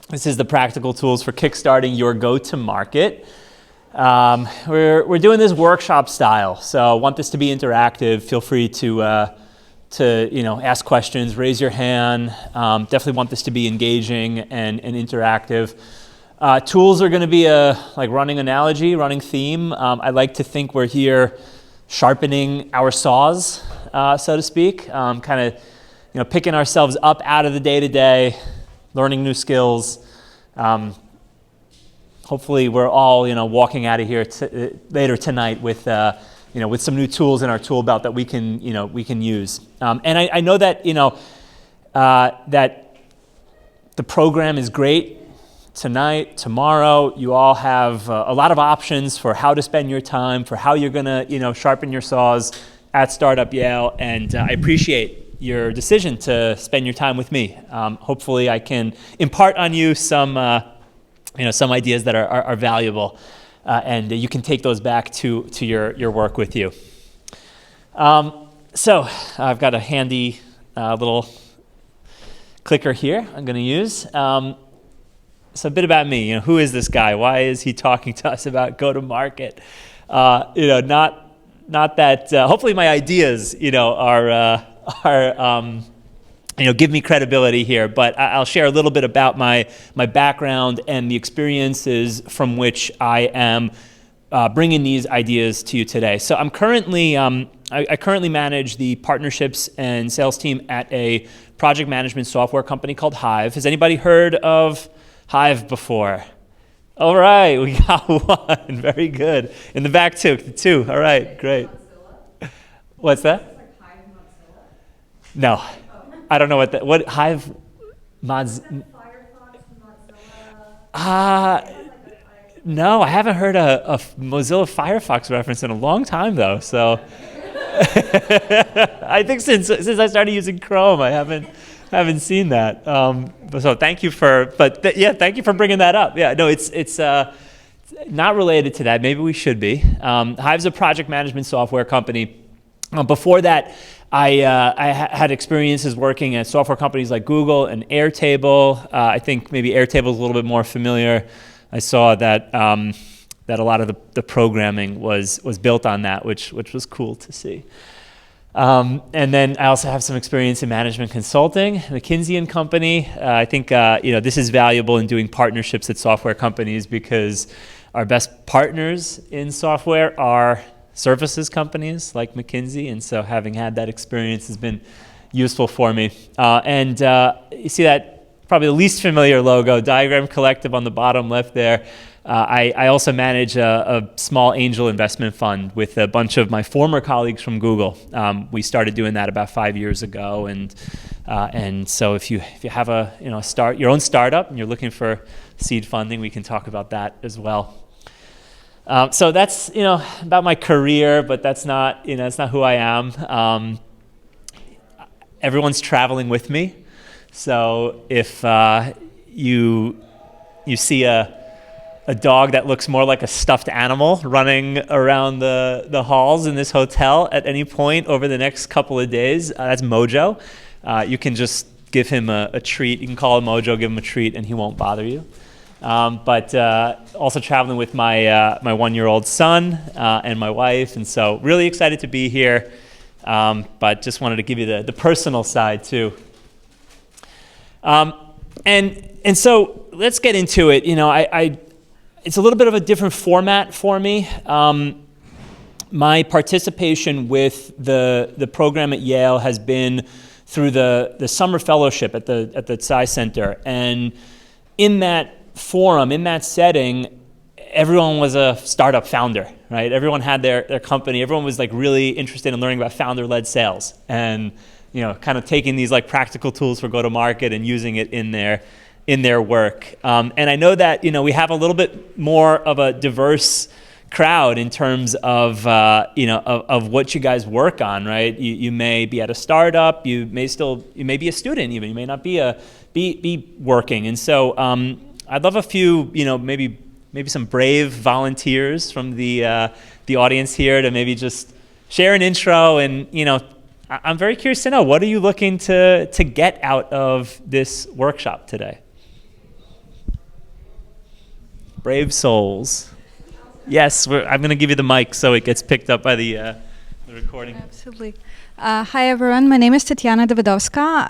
This is the practical tools for kickstarting your go-to-market. We're doing this workshop style, so I want this to be interactive. Feel free to ask questions, raise your hand. Definitely want this to be engaging and interactive. Tools are going to be like running analogy, running theme. I like to think we're here sharpening our saws, so to speak, kind of picking ourselves up out of the day-to-day, learning new skills. Hopefully we're all walking out of here later tonight with with some new tools in our tool belt that we can use. And I know that that the program is great. Tonight, tomorrow, you all have a lot of options for how to spend your time, for how you're gonna sharpen your saws at Startup Yale, and I appreciate your decision to spend your time with me. Hopefully, I can impart on you some ideas that are valuable, and you can take those back to your work with you. So I've got a handy little clicker here I'm going to use. So a bit about me. Who is this guy? Why is he talking to us about go-to-market? Not that. Hopefully, my ideas, are give me credibility here. But I'll share a little bit about my background and the experiences from which I am bringing these ideas to you today. So I'm currently I currently manage the partnerships and sales team at a project management software company called Hive. Has anybody heard of Hive before? All right, we got one. Very good. In the back too. Two. All right, great. What's that? Like Hive Mozilla? No, I don't know what Hive Mods. Firefox, Mozilla. No, I haven't heard a Mozilla Firefox reference in a long time though. So I think since I started using Chrome, I haven't seen that. So thank you thank you for bringing that up. Yeah, no, it's not related to that. Maybe we should be. Hive's a project management software company. Before that, I had experiences working at software companies like Google and Airtable. I think maybe Airtable is a little bit more familiar. I saw that that a lot of the programming was built on that, which was cool to see. And then I also have some experience in management consulting, McKinsey & Company. I think this is valuable in doing partnerships at software companies because our best partners in software are services companies like McKinsey, and so having had that experience has been useful for me. And you see that probably the least familiar logo, Diagram Collective on the bottom left there. I also manage a small angel investment fund with a bunch of my former colleagues from Google. We started doing that about 5 years ago, and so if you have your own startup and you're looking for seed funding, we can talk about that as well. So that's about my career, but that's not who I am. Everyone's traveling with me, so if you see a dog that looks more like a stuffed animal running around the halls in this hotel at any point over the next couple of days, that's Mojo. You can just give him a treat. You can call him Mojo, give him a treat, and he won't bother you. But also traveling with my 1-year-old son and my wife, and so really excited to be here. But just wanted to give you the personal side too. And so let's get into it. It's a little bit of a different format for me. My participation with the program at Yale has been through the summer fellowship at the Tsai Center, and in that forum, in that setting, everyone was a startup founder, right? Everyone had their company. Everyone was like really interested in learning about founder-led sales, and kind of taking these like practical tools for go-to-market and using it in their work. And I know that we have a little bit more of a diverse crowd in terms of of what you guys work on, right? You may be at a startup, you may be a student even, you may not be working, and so I'd love a few maybe some brave volunteers from the audience here to maybe just share an intro, and I'm very curious to know, what are you looking to get out of this workshop today? Brave souls. Yes, I'm going to give you the mic so it gets picked up by the recording. Absolutely. Hi, everyone. My name is Tatiana Davidovska.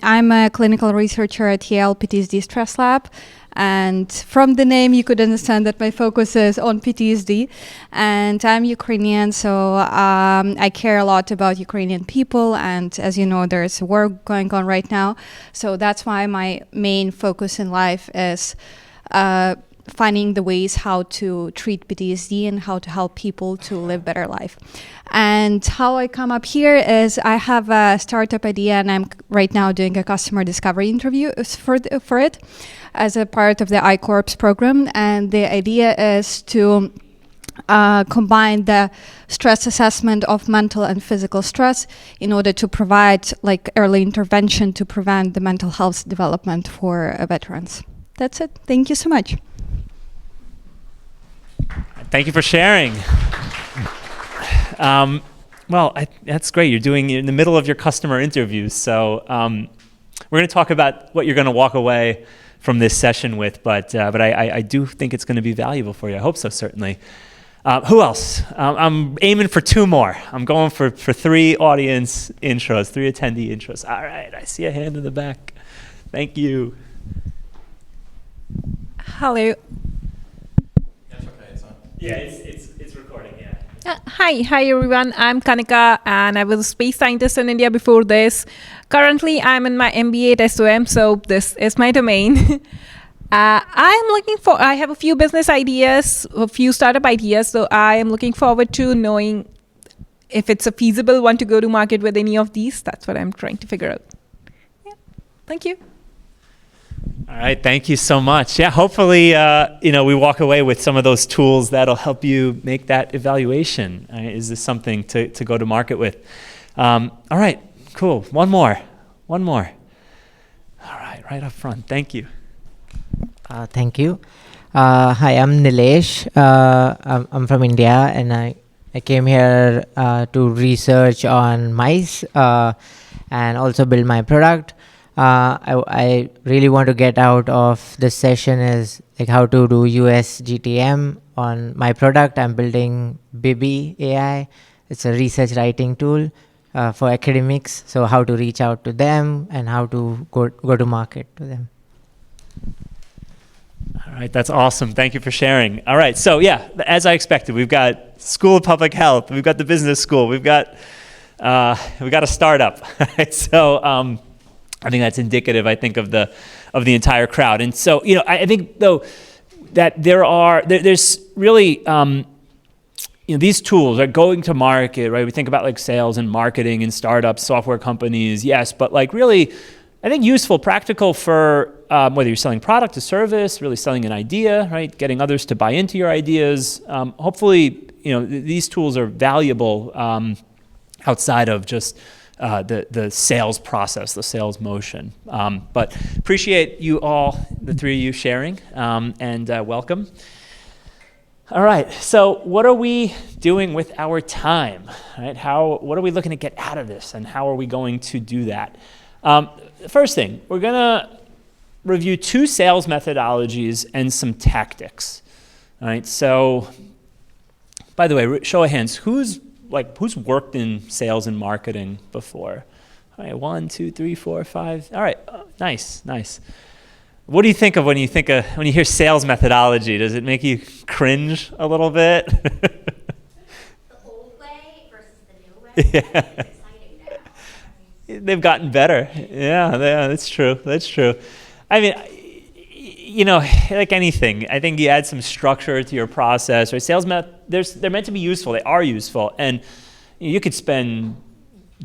I'm a clinical researcher at Yale PTSD Stress Lab. And from the name, you could understand that my focus is on PTSD. And I'm Ukrainian, so I care a lot about Ukrainian people. And as you know, there's a war going on right now. So that's why my main focus in life is finding the ways how to treat PTSD and how to help people to live better life. And how I come up here is I have a startup idea, and I'm right now doing a customer discovery interview for it as a part of the iCorps program. And the idea is to combine the stress assessment of mental and physical stress in order to provide like early intervention to prevent the mental health development for veterans. That's it. Thank you so much. Thank you for sharing. That's great. You're in the middle of your customer interviews. So we're going to talk about what you're going to walk away from this session with, but I do think it's going to be valuable for you. I hope so, certainly. Who else? I'm aiming for 2 more. I'm going for 3 audience intros, 3 attendee intros. All right, I see a hand in the back. Thank you. Hello. Yeah, it's recording, yeah. Hi everyone. I'm Kanika, and I was a space scientist in India before this. Currently, I'm in my MBA at SOM, so this is my domain. I have a few business ideas, a few startup ideas, so I am looking forward to knowing if it's a feasible one to go to market with any of these. That's what I'm trying to figure out. Yeah, thank you. All right, thank you so much. Yeah, hopefully, we walk away with some of those tools that'll help you make that evaluation. Is this something to go to market with? All right, cool. One more. All right up front. Thank you. Thank you. Hi, I'm Nilesh. I'm from India, and I came here to research on mice and also build my product. I really want to get out of this session is like how to do US GTM on my product. I'm building Bibi AI. It's a research writing tool for academics. So how to reach out to them and how to go to market to them. All right, that's awesome. Thank you for sharing. All right, so yeah, as I expected, we've got School of Public Health, we've got the business school, we've got a startup. Right? So I think that's indicative, I think, of the entire crowd. And so, I think though that there's really these tools are going to market, right? We think about like sales and marketing and startups, software companies, yes, but like really, I think useful, practical for whether you're selling product, a service, really selling an idea, right? Getting others to buy into your ideas. Hopefully, these tools are valuable outside of just the sales process, the sales motion. But appreciate you all, the 3 of you sharing, and welcome. All right, so what are we doing with our time? Right? What are we looking to get out of this, and how are we going to do that? First thing, we're gonna review 2 sales methodologies and some tactics. All right, so by the way, show of hands, who's worked in sales and marketing before? All right, 1, 2, 3, 4, 5. All right, nice. What do you think of when you hear sales methodology? Does it make you cringe a little bit? The old way versus the new way. Yeah. It's exciting now. They've gotten better. Yeah, that's true. I mean, like anything, I think you add some structure to your process. Right? They're meant to be useful. They are useful, and you could spend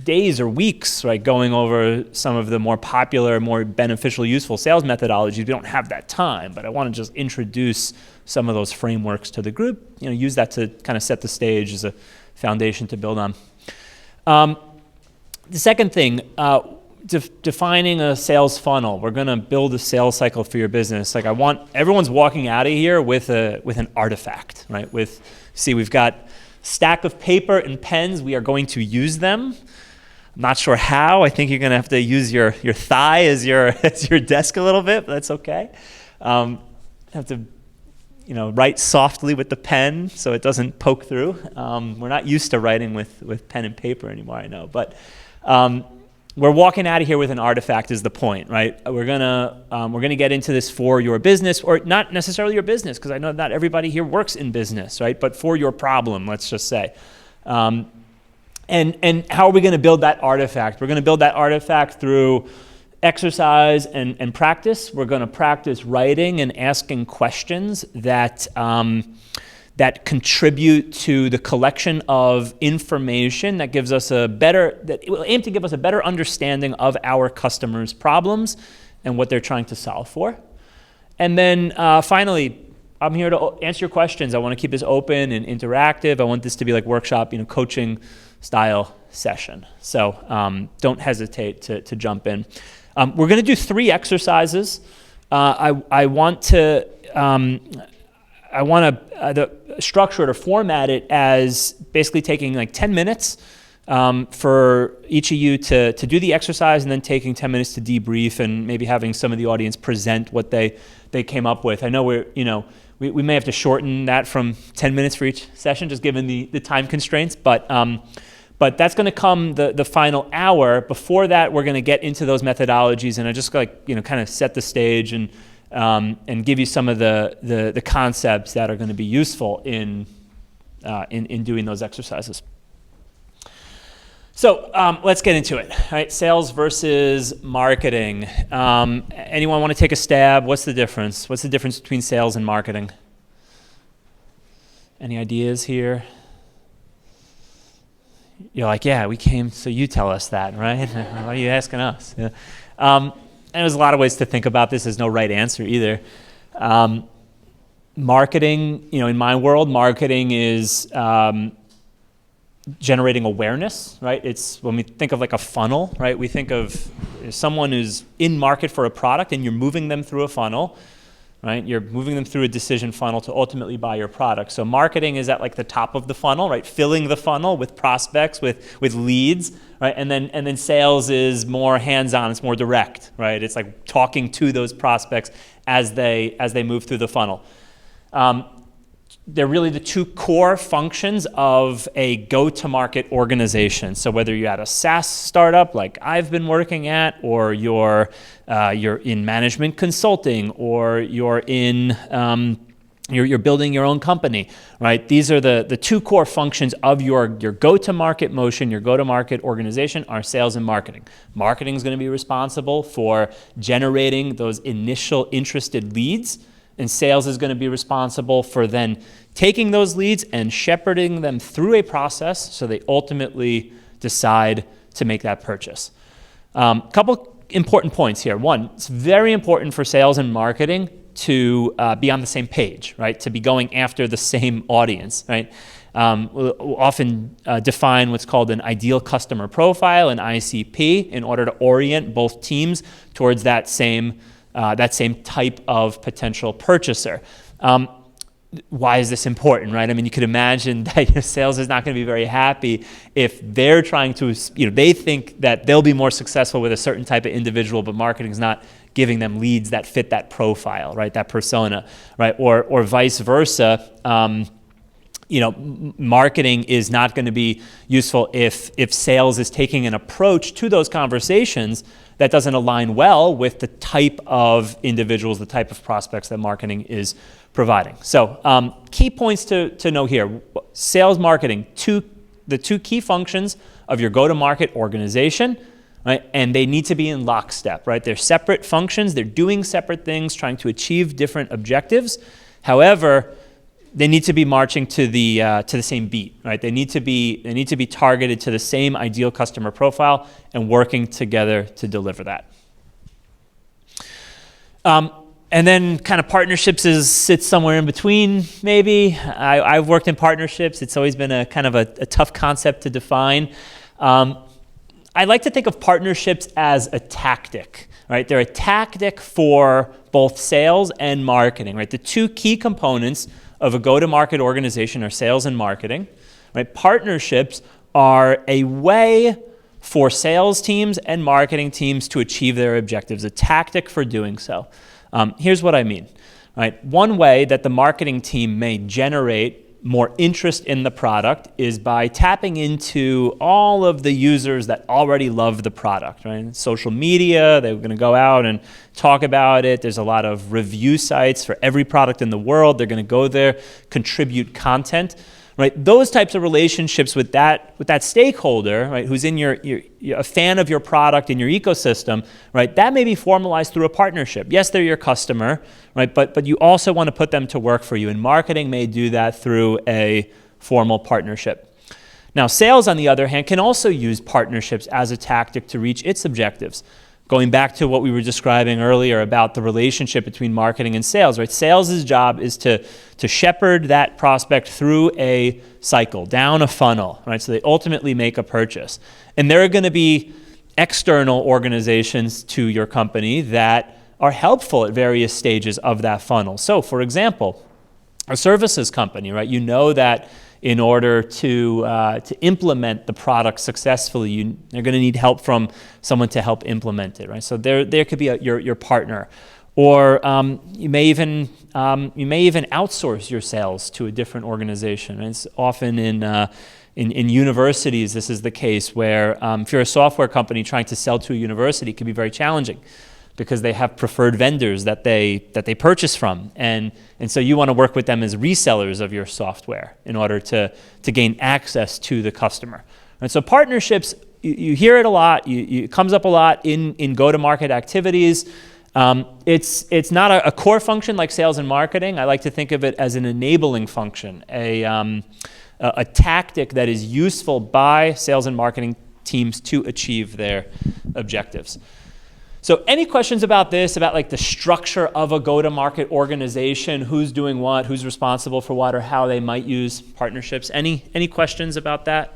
days or weeks, right, going over some of the more popular, more beneficial, useful sales methodologies. We don't have that time, but I want to just introduce some of those frameworks to the group. Use that to kind of set the stage as a foundation to build on. The second thing. Defining a sales funnel. We're going to build a sales cycle for your business. Like I want everyone's walking out of here with an artifact, right? We've got a stack of paper and pens. We are going to use them. I'm not sure how. I think you're going to have to use your thigh as your desk a little bit, but that's okay. Have to write softly with the pen so it doesn't poke through. We're not used to writing with pen and paper anymore, I know. But we're walking out of here with an artifact is the point, right? We're gonna get into this for your business, or not necessarily your business, because I know not everybody here works in business, right? But for your problem, let's just say. And how are we going to build that artifact? We're going to build that artifact through exercise and practice. We're going to practice writing and asking questions that that contribute to the collection of information that gives us that will aim to give us a better understanding of our customers' problems and what they're trying to solve for. And then finally, I'm here to answer your questions. I want to keep this open and interactive. I want this to be like workshop, coaching style session. So don't hesitate to jump in. We're going to do 3 exercises. I want to structure it or format it as basically taking like 10 minutes for each of you to do the exercise, and then taking 10 minutes to debrief, and maybe having some of the audience present what they came up with. I know we may have to shorten that from 10 minutes for each session, just given the time constraints, but that's going to come the final hour. Before that, we're going to get into those methodologies, and I just kind of set the stage and give you some of the concepts that are going to be useful in doing those exercises. So let's get into it. All right, sales versus marketing. Anyone want to take a stab? What's the difference? What's the difference between sales and marketing? Any ideas here? You're like, yeah, we came, so you tell us that, right? Why are you asking us? Yeah. And there's a lot of ways to think about this. There's no right answer either. Marketing, in my world, marketing is generating awareness, right? It's when we think of like a funnel, right? We think of someone who's in market for a product and you're moving them through a funnel, right? You're moving them through a decision funnel to ultimately buy your product. So marketing is at like the top of the funnel, right? Filling the funnel with prospects, with leads, right? And then sales is more hands-on, it's more direct, right? It's like talking to those prospects as they move through the funnel. They're really the 2 core functions of a go-to-market organization. So whether you're at a SaaS startup like I've been working at, or you're in management consulting, or you're in you're building your own company, right? These are the 2 core functions of your go-to-market motion, your go-to-market organization, are sales and marketing. Marketing is going to be responsible for generating those initial interested leads, and sales is going to be responsible for then taking those leads and shepherding them through a process so they ultimately decide to make that purchase. Couple important points here. One, it's very important for sales and marketing to be on the same page, right? To be going after the same audience, right? We'll often define what's called an ideal customer profile, an ICP, in order to orient both teams towards that same type of potential purchaser. Why is this important, right? I mean, you could imagine that your sales is not going to be very happy if they're trying to, they think that they'll be more successful with a certain type of individual, but marketing is not giving them leads that fit that profile, right? That persona, right? Or vice versa. Marketing is not going to be useful if sales is taking an approach to those conversations that doesn't align well with the type of individuals, the type of prospects that marketing is providing. So key points to know here. Sales, marketing, the 2 key functions of your go-to-market organization, right? And they need to be in lockstep, right? They're separate functions. They're doing separate things, trying to achieve different objectives. However, they need to be marching to the same beat, right? They need to be targeted to the same ideal customer profile and working together to deliver that. And then kind of partnerships sits somewhere in between, maybe. I've worked in partnerships. It's always been a kind of a tough concept to define. I like to think of partnerships as a tactic, right? They're a tactic for both sales and marketing, right? The 2 key components of a go-to-market organization are sales and marketing, right? Partnerships are a way for sales teams and marketing teams to achieve their objectives, a tactic for doing so. Here's what I mean, right? One way that the marketing team may generate more interest in the product is by tapping into all of the users that already love the product, right? Social media, they're going to go out and talk about it. There's a lot of review sites for every product in the world. They're going to go there, contribute content, right? Those types of relationships with that stakeholder, right, who's in you're a fan of your product in your ecosystem, right? That may be formalized through a partnership. Yes, they're your customer, right? But you also want to put them to work for you, and marketing may do that through a formal partnership. Now, sales, on the other hand, can also use partnerships as a tactic to reach its objectives. Going back to what we were describing earlier about the relationship between marketing and sales, right? Sales' job is to shepherd that prospect through a cycle, down a funnel, right? So they ultimately make a purchase. And there are going to be external organizations to your company that are helpful at various stages of that funnel. So, for example, a services company, right? You know that in order to implement the product successfully, they're going to need help from someone to help implement it, right? So there could be your partner, or you may even outsource your sales to a different organization. And it's often in universities, this is the case where if you're a software company trying to sell to a university, it can be very challenging, because they have preferred vendors that they purchase from, and so you want to work with them as resellers of your software in order to gain access to the customer. And so partnerships, you hear it a lot. It comes up a lot in go-to-market activities. It's not a core function like sales and marketing. I like to think of it as an enabling function, a tactic that is useful by sales and marketing teams to achieve their objectives. So any questions about this, about like the structure of a go-to-market organization, who's doing what, who's responsible for what, or how they might use partnerships? Any questions about that?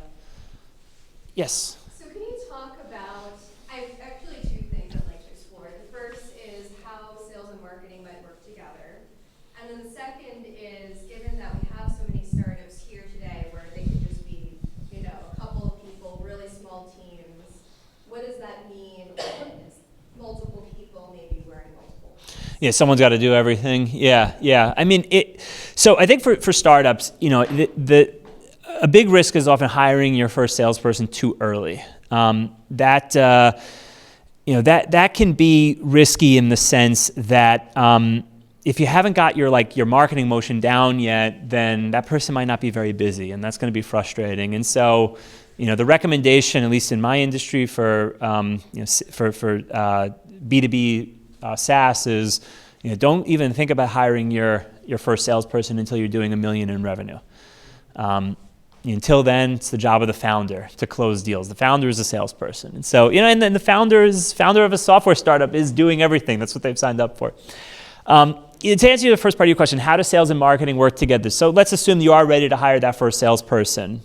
Yes? So can you talk about, I have actually two things I'd like to explore. The first is how sales and marketing might work together. And then the second is, given that we have so many startups here today where they could just be, a couple of people, really small teams, what does that mean when multiple people maybe wearing multiple hats? Yeah, someone's got to do everything. Yeah. I mean, so I think for startups, a big risk is often hiring your first salesperson too early. That can be risky in the sense that if you haven't got your marketing motion down yet, then that person might not be very busy, and that's going to be frustrating. And so, the recommendation, at least in my industry, for B2B SaaS is, don't even think about hiring your first salesperson until you're doing $1 million in revenue. Until then, it's the job of the founder to close deals. The founder is a salesperson, and so and then the founder of a software startup is doing everything. That's what they've signed up for. To answer the first part of your question, how do sales and marketing work together? So let's assume you are ready to hire that first salesperson.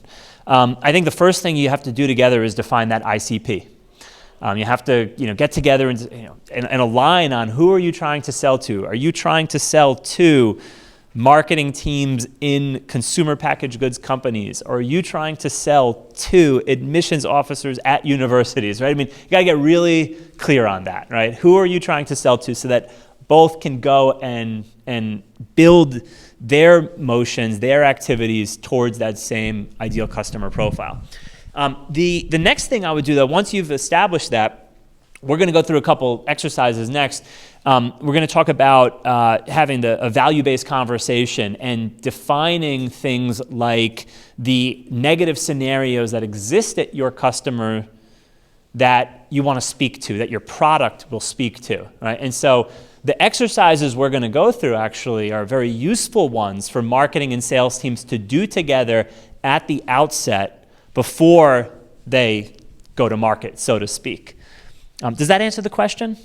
I think the first thing you have to do together is define that ICP. You have to get together and align on who are you trying to sell to. Are you trying to sell to marketing teams in consumer packaged goods companies, or are you trying to sell to admissions officers at universities, right? I mean, you got to get really clear on that, right? Who are you trying to sell to so that both can go and build their motions, their activities towards that same ideal customer profile. The next thing I would do, though, once you've established that, we're going to go through a couple exercises next. We're going to talk about having a value-based conversation and defining things like the negative scenarios that exist at your customer that you want to speak to, that your product will speak to, right? And so the exercises we're going to go through actually are very useful ones for marketing and sales teams to do together at the outset before they go to market, so to speak. Does that answer the question?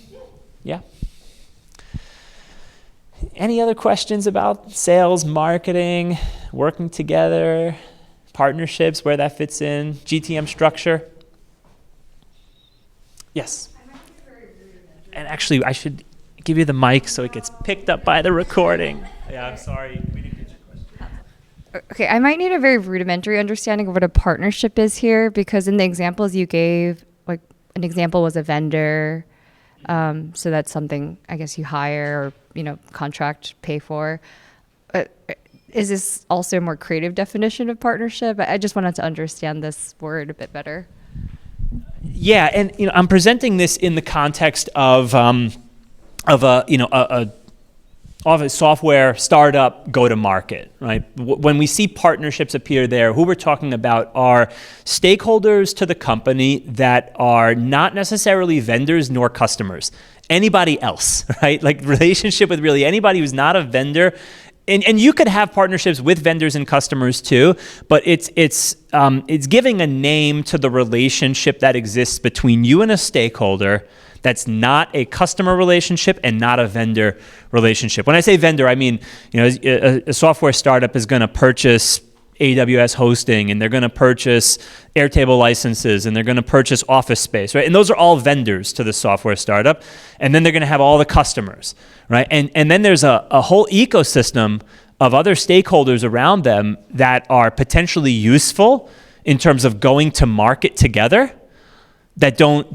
Yeah? Any other questions about sales, marketing, working together, partnerships, where that fits in, GTM structure? Yes? And actually, I should give you the mic so it gets picked up by the recording. Yeah, I'm sorry. We didn't get your question. Okay, I might need a very rudimentary understanding of what a partnership is here, because in the examples you gave, like an example was a vendor, So that's something I guess you hire or contract, pay for. Is this also a more creative definition of partnership? I just wanted to understand this word a bit better. Yeah, and I'm presenting this in the context of a software startup go to market, right? When we see partnerships appear there, who we're talking about are stakeholders to the company that are not necessarily vendors nor customers. Anybody else, right? Like relationship with really anybody who's not a vendor. And you could have partnerships with vendors and customers too, but it's giving a name to the relationship that exists between you and a stakeholder that's not a customer relationship and not a vendor relationship. When I say vendor, I mean a software startup is going to purchase AWS hosting, and they're going to purchase Airtable licenses, and they're going to purchase office space, right? And those are all vendors to the software startup. And then they're going to have all the customers, right? And then there's a whole ecosystem of other stakeholders around them that are potentially useful in terms of going to market together that don't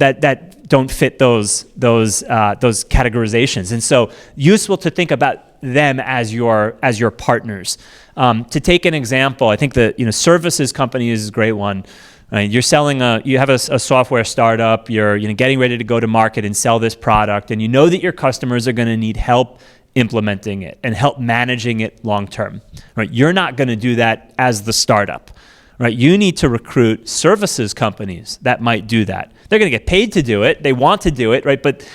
fit those categorizations. And so useful to think about them as your partners. To take an example, I think the services company is a great one. Right? You're selling you have a software startup. You're getting ready to go to market and sell this product, and you know that your customers are going to need help implementing it and help managing it long term. Right? You're not going to do that as the startup. Right? You need to recruit services companies that might do that. They're going to get paid to do it. They want to do it, right? But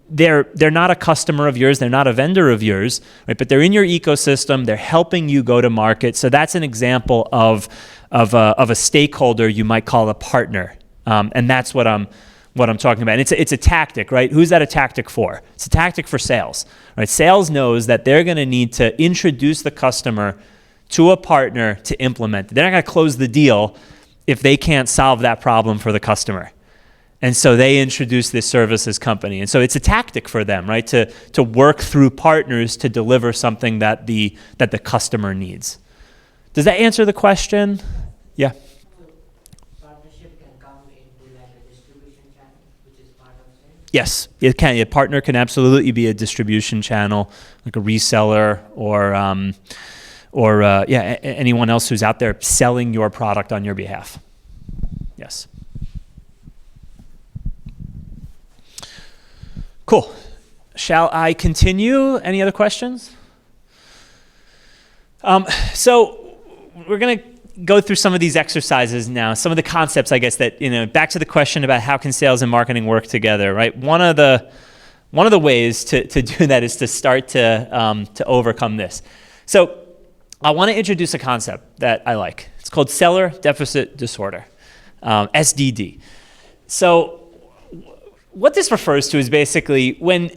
they're not a customer of yours. They're not a vendor of yours, right? But they're in your ecosystem. They're helping you go to market. So that's an example of a stakeholder you might call a partner, and that's what I'm talking about. And it's a tactic, right? Who's that a tactic for? It's a tactic for sales, right? Sales knows that they're going to need to introduce the customer to a partner to implement it. They're not going to close the deal if they can't solve that problem for the customer. And so they introduce this services company. And so it's a tactic for them, right, to work through partners to deliver something that the customer needs. Does that answer the question? Yeah. So partnership can come into like a distribution channel, which is part of sales? Yes, it can. A partner can absolutely be a distribution channel, like a reseller or anyone else who's out there selling your product on your behalf. Yes. Cool. Shall I continue? Any other questions? So we're going to go through some of these exercises now, some of the concepts, I guess, that, back to the question about how can sales and marketing work together, right? One of the ways to do that is to start to overcome this. So I want to introduce a concept that I like. It's called seller deficit disorder, SDD. So what this refers to is basically when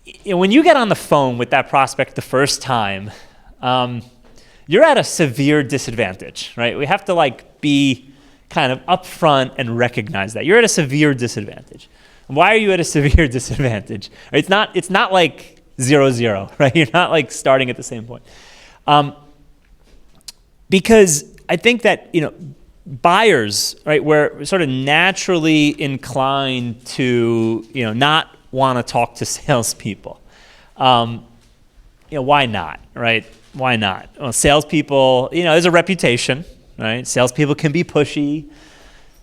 you get on the phone with that prospect the first time, you're at a severe disadvantage, right? We have to be kind of upfront and recognize that you're at a severe disadvantage. Why are you at a severe disadvantage? It's not like 0-0, right? You're not starting at the same point. Because I think that, buyers, right, we're sort of naturally inclined to, not want to talk to salespeople. Why not, right? Why not? Well, salespeople, there's a reputation, right? Salespeople can be pushy.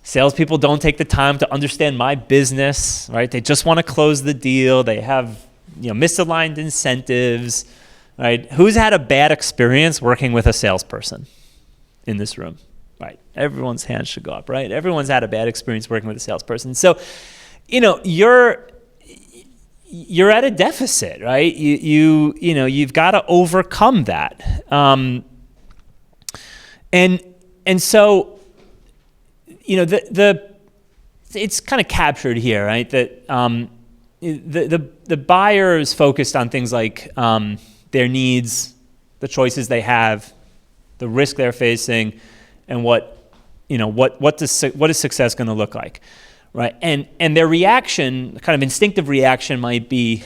Salespeople don't take the time to understand my business, right? They just want to close the deal. They have, misaligned incentives, right? Who's had a bad experience working with a salesperson in this room? Right. Everyone's hand should go up, right? Everyone's had a bad experience working with a salesperson. So, you're at a deficit, right? You've got to overcome that. And so, it's kind of captured here, right? That the buyer is focused on things like their needs, the choices they have, the risk they're facing, and what is success going to look like, right? And their reaction, kind of instinctive reaction, might be,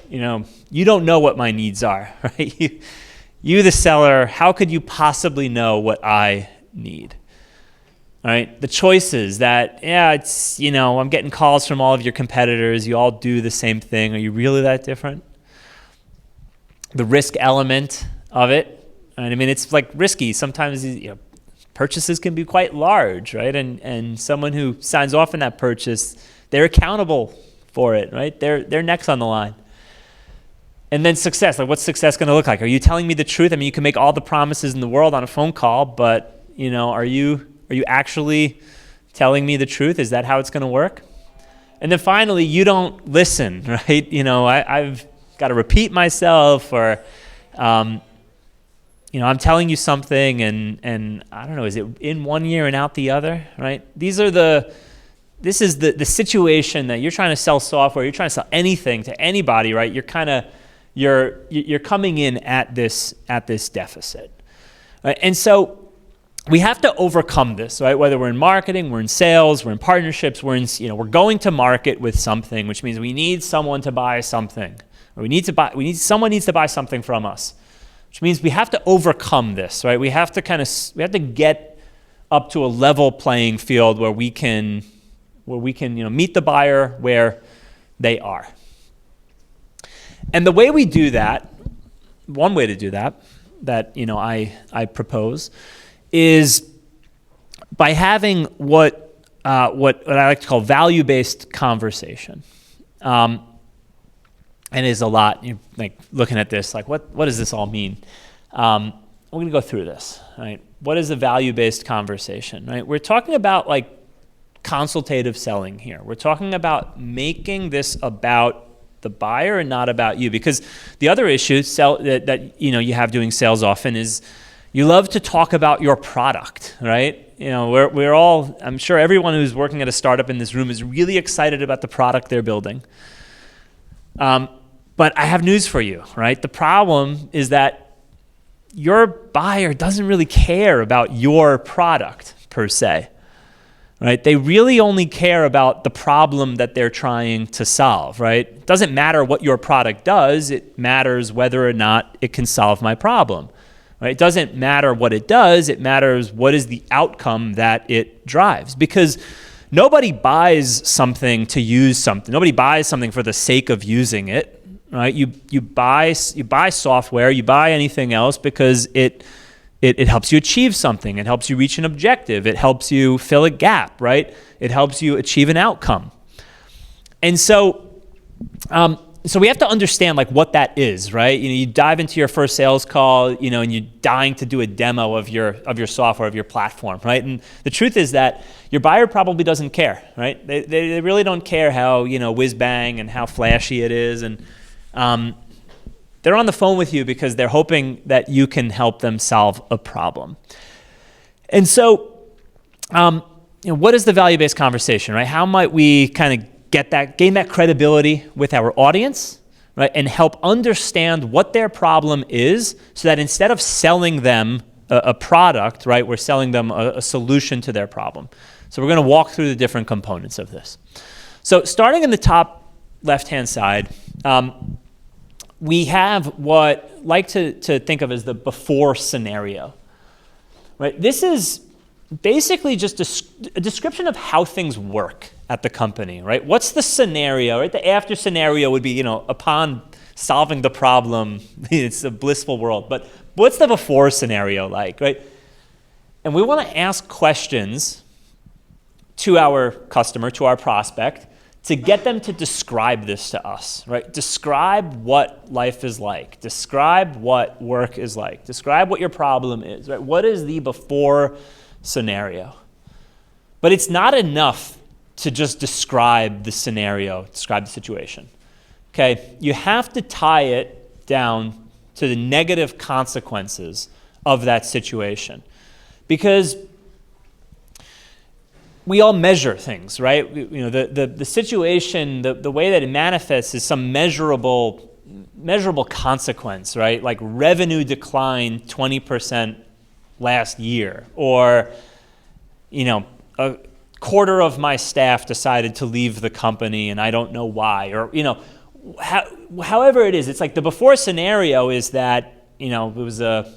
you don't know what my needs are, right? You the seller, how could you possibly know what I need? All right, the choices that, yeah, it's, I'm getting calls from all of your competitors. You all do the same thing. Are you really that different? The risk element of it. Right? I mean, it's like risky. Sometimes purchases can be quite large, right? And someone who signs off on that purchase, they're accountable for it, right? Their neck's on the line. And then success. Like, what's success going to look like? Are you telling me the truth? I mean, you can make all the promises in the world on a phone call, but are you actually telling me the truth? Is that how it's going to work? And then finally, you don't listen, right? I've got to repeat myself, or I'm telling you something, and I don't know, is it in one ear and out the other, right? This is the situation that you're trying to sell software, you're trying to sell anything to anybody, right? You're coming in at this deficit, right? And so we have to overcome this, right? Whether we're in marketing, we're in sales, we're in partnerships, we're going to market with something, which means we need someone to buy something, or someone needs to buy something from us, which means we have to overcome this, right? We have to get up to a level playing field where we can meet the buyer where they are. And the way we do that, one way to do that I propose, is by having what I like to call value-based conversation. And is a lot, like looking at this, like what does this all mean? We're going to go through this, right? What is a value-based conversation, right? We're talking about like consultative selling here. We're talking about making this about the buyer and not about you, because the other issue that you have doing sales often is you love to talk about your product, right? We're all, I'm sure everyone who's working at a startup in this room is really excited about the product they're building. But I have news for you, right? The problem is that your buyer doesn't really care about your product per se, right? They really only care about the problem that they're trying to solve, right? It doesn't matter what your product does, it matters whether or not it can solve my problem. Right? It doesn't matter what it does, it matters what is the outcome that it drives. Because nobody buys something to use something. Nobody buys something for the sake of using it, right? You buy software, you buy anything else because it helps you achieve something. It helps you reach an objective. It helps you fill a gap, right? It helps you achieve an outcome. And so we have to understand like what that is, right? You dive into your first sales call, and you're dying to do a demo of your software, of your platform, right? And the truth is that your buyer probably doesn't care, right? They really don't care how whiz bang and how flashy it is, and they're on the phone with you because they're hoping that you can help them solve a problem. And so, what is the value-based conversation, right? How might we kind of gain that credibility with our audience, right, and help understand what their problem is, so that instead of selling them a product, right, we're selling them a solution to their problem. So we're going to walk through the different components of this. So starting in the top left-hand side, we have what I like to think of as the before scenario, right? This is basically just a description of how things work at the company, right? What's the scenario, right? The after scenario would be, upon solving the problem, it's a blissful world. But what's the before scenario like, right? And we want to ask questions to our customer, to our prospect, to get them to describe this to us, right? Describe what life is like. Describe what work is like. Describe what your problem is, right? What is the before scenario? But it's not enough to just describe the scenario, describe the situation. Okay, you have to tie it down to the negative consequences of that situation, because we all measure things, right? The situation, the way that it manifests is some measurable consequence, right? Like revenue declined 20% last year, or a quarter of my staff decided to leave the company and I don't know why, or however it is. It's like the before scenario is that it was a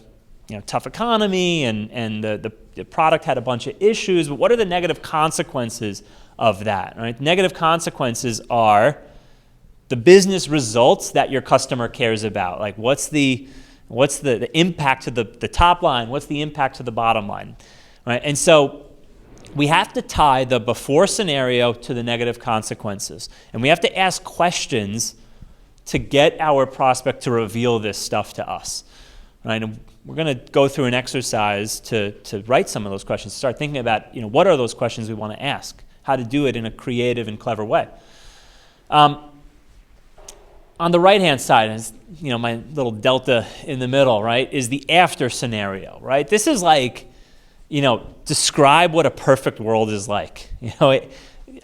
tough economy and the product had a bunch of issues, but what are the negative consequences of that, right? Negative consequences are the business results that your customer cares about. Like what's the impact to the top line? What's the impact to the bottom line, right? And so we have to tie the before scenario to the negative consequences. And we have to ask questions to get our prospect to reveal this stuff to us, right? And we're going to go through an exercise to write some of those questions, start thinking about, what are those questions we want to ask, how to do it in a creative and clever way. On the right-hand side is, my little delta in the middle, right, is the after scenario, right? This is like, describe what a perfect world is like. I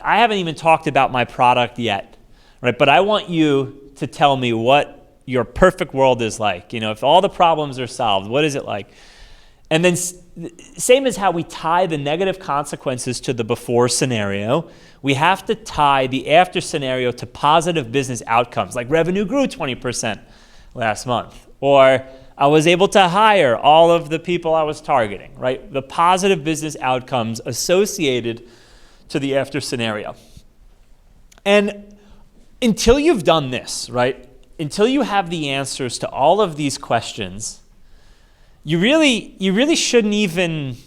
haven't even talked about my product yet, right? But I want you to tell me what your perfect world is like. If all the problems are solved, what is it like? And then same as how we tie the negative consequences to the before scenario, we have to tie the after scenario to positive business outcomes, like revenue grew 20% last month, or I was able to hire all of the people I was targeting, right? The positive business outcomes associated to the after scenario. And until you've done this, right, until you have the answers to all of these questions, you really shouldn't even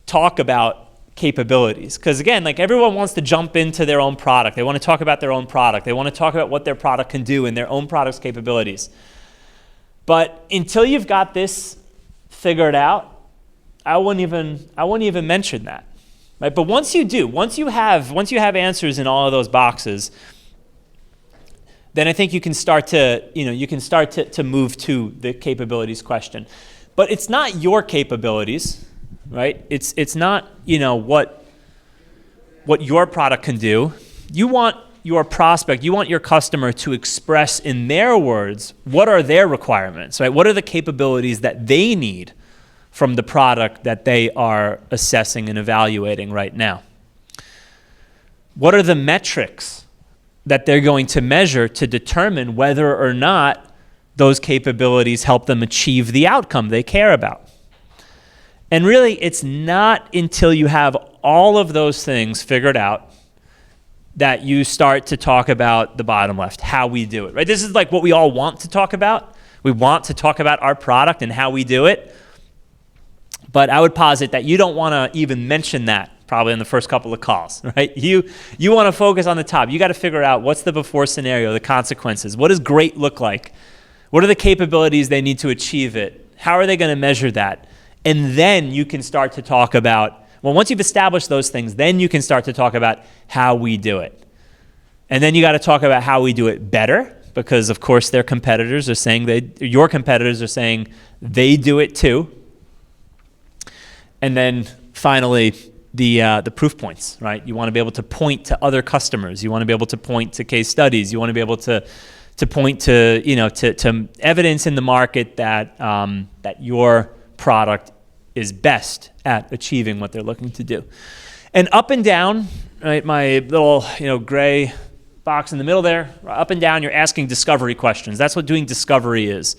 talk about capabilities. Because again, like everyone wants to jump into their own product. They want to talk about their own product. They want to talk about what their product can do and their own product's capabilities. But until you've got this figured out, I wouldn't even mention that. Right? But once you do, once you have answers in all of those boxes, then I think you can start to move to the capabilities question. But it's not your capabilities, right? It's not, what your product can do. You want your prospect, you want your customer to express in their words what are their requirements, right? What are the capabilities that they need from the product that they are assessing and evaluating right now? What are the metrics that they're going to measure to determine whether or not those capabilities help them achieve the outcome they care about? And really, it's not until you have all of those things figured out that you start to talk about the bottom left, how we do it, right? This is like what we all want to talk about. We want to talk about our product and how we do it. But I would posit that you don't want to even mention that probably in the first couple of calls, right? You want to focus on the top. You got to figure out what's the before scenario, the consequences. What does great look like? What are the capabilities they need to achieve it? How are they going to measure that? And then you can start to talk about, well, once you've established those things, then you can start to talk about how we do it. And then you got to talk about how we do it better, because of course your competitors are saying they do it too. And then finally, the proof points, right? You want to be able to point to other customers. You want to be able to point to case studies. You want to be able to point to to evidence in the market that that your product is best at achieving what they're looking to do. And up and down, right? My little gray box in the middle there. Up and down, you're asking discovery questions. That's what doing discovery is.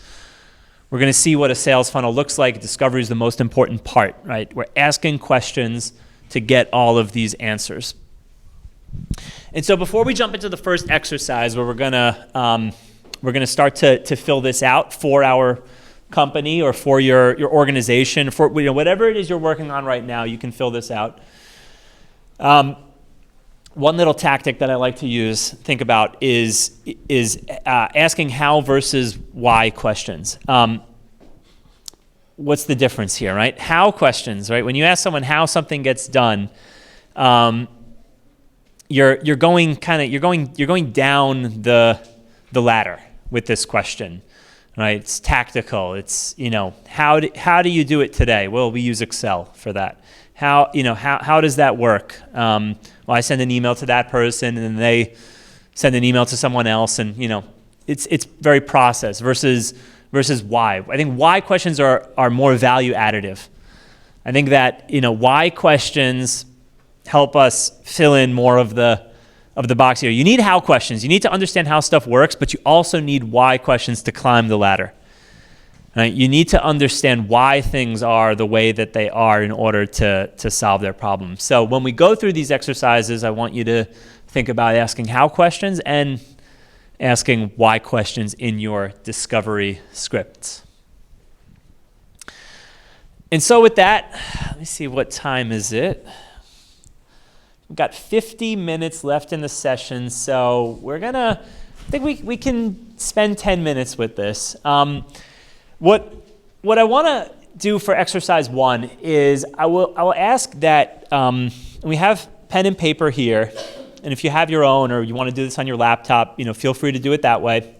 We're going to see what a sales funnel looks like. Discovery is the most important part, right? We're asking questions to get all of these answers. And so before we jump into the first exercise where we're gonna start to fill this out for our company or for your organization, for whatever it is you're working on right now, you can fill this out. One little tactic that I like to think about is asking how versus why questions. What's the difference here, right? How questions, right? When you ask someone how something gets done, you're going down the ladder with this question, right? It's tactical. It's how do you do it today? Well, we use Excel for that. How does that work? Well, I send an email to that person, and then they send an email to someone else, and it's very process versus why. I think why questions are more value additive. I think that why questions help us fill in more of the box here. You need how questions. You need to understand how stuff works, but you also need why questions to climb the ladder. Right? You need to understand why things are the way that they are in order to solve their problems. So when we go through these exercises, I want you to think about asking how questions and asking why questions in your discovery scripts. And so with that, let me see, what time is it? We've got 50 minutes left in the session, so I think we can spend 10 minutes with this. What I want to do for exercise 1 is I will ask that we have pen and paper here, and if you have your own or you want to do this on your laptop, feel free to do it that way.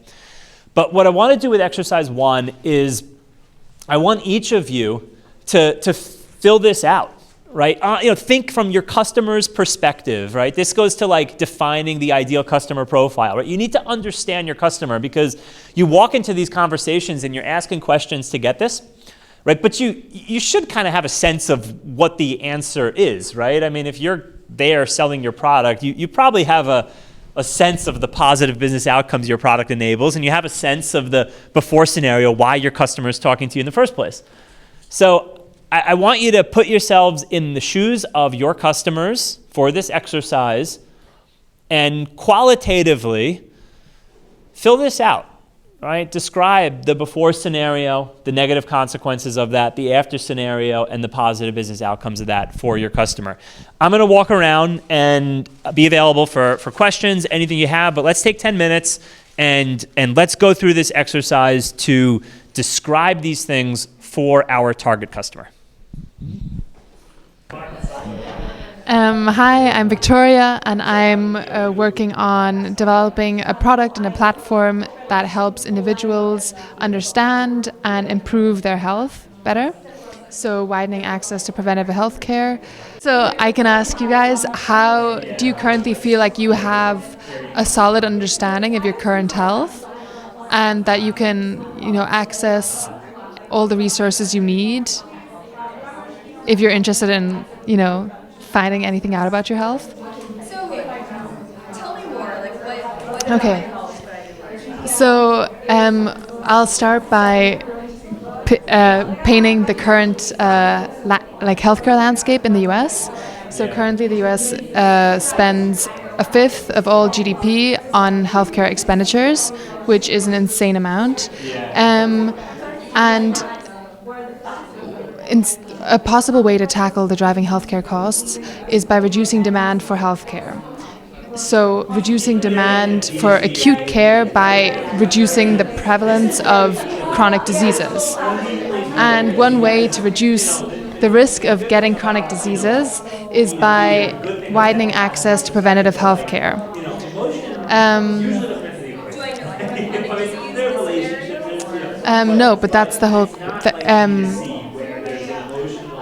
But what I want to do with exercise 1 is I want each of you to fill this out. Right? Think from your customer's perspective, right? This goes to like defining the ideal customer profile, right? You need to understand your customer because you walk into these conversations and you're asking questions to get this, right? But you should kind of have a sense of what the answer is, right? I mean, if you're there selling your product, you probably have a sense of the positive business outcomes your product enables, and you have a sense of the before scenario, why your customer is talking to you in the first place. So I want you to put yourselves in the shoes of your customers for this exercise and qualitatively fill this out, right? Describe the before scenario, the negative consequences of that, the after scenario, and the positive business outcomes of that for your customer. I'm going to walk around and be available for questions, anything you have, but let's take 10 minutes and let's go through this exercise to describe these things for our target customer. Hi, I'm Victoria, and I'm working on developing a product and a platform that helps individuals understand and improve their health better. So widening access to preventive health care. So I can ask you guys, how do you currently feel like you have a solid understanding of your current health and that you can, access all the resources you need if you're interested in, finding anything out about your health? So, tell me more. Like, what Okay. So, I'll start by painting the current healthcare landscape in the U.S. So currently, the U.S. spends a fifth of all GDP on healthcare expenditures, which is an insane amount. And a possible way to tackle the driving healthcare costs is by reducing demand for healthcare. So reducing demand for acute care by reducing the prevalence of chronic diseases. And one way to reduce the risk of getting chronic diseases is by widening access to preventative healthcare. No, but that's the whole.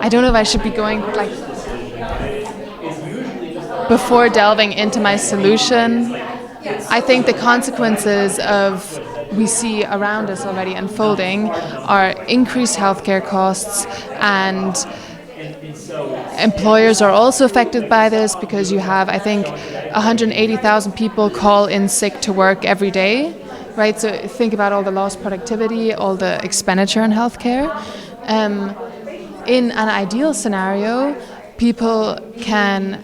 I don't know if I should be going before delving into my solution. I think the consequences of we see around us already unfolding are increased healthcare costs, and employers are also affected by this because you have, I think, 180,000 people call in sick to work every day, right? So think about all the lost productivity, all the expenditure on healthcare. In an ideal scenario, people can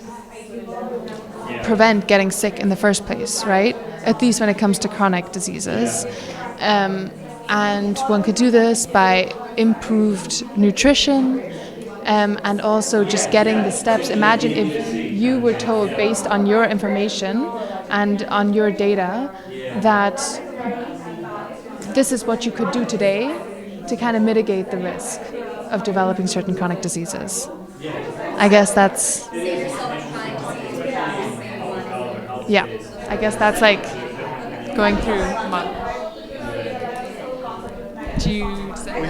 prevent getting sick in the first place, right? At least when it comes to chronic diseases. And one could do this by improved nutrition and also just getting the steps. Imagine if you were told, based on your information and on your data, that this is what you could do today to kind of mitigate the risk of developing certain chronic diseases. I guess that's... Yeah, I guess that's like going through month. Do you say?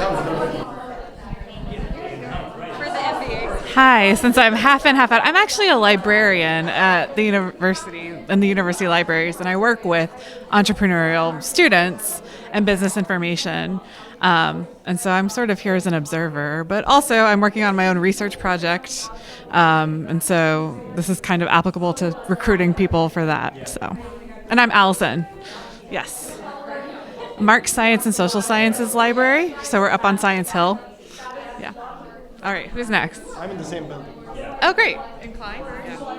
Hi, since I'm half in, half out, I'm actually a librarian at the university, in the university libraries, and I work with entrepreneurial students and business information. And so I'm sort of here as an observer, but also I'm working on my own research project. And so this is kind of applicable to recruiting people for that. So, and I'm Allison. Yes. Mark Science and Social Sciences Library. So we're up on Science Hill. Yeah. All right, who's next? I'm in the same building. Oh, great. Incline? Yeah.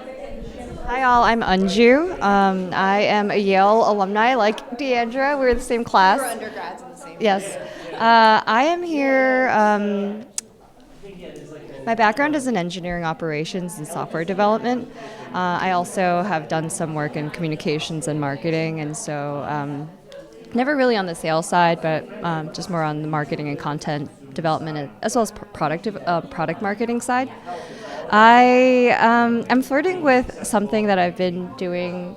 Hi, all. I'm Anju. I am a Yale alumni, like Deandra. We're in the same class. We're undergrads in the same. Yes. I am here. My background is in engineering operations and software development. I also have done some work in communications and marketing, and so never really on the sales side, but just more on the marketing and content development, as well as product marketing side. I'm flirting with something that I've been doing,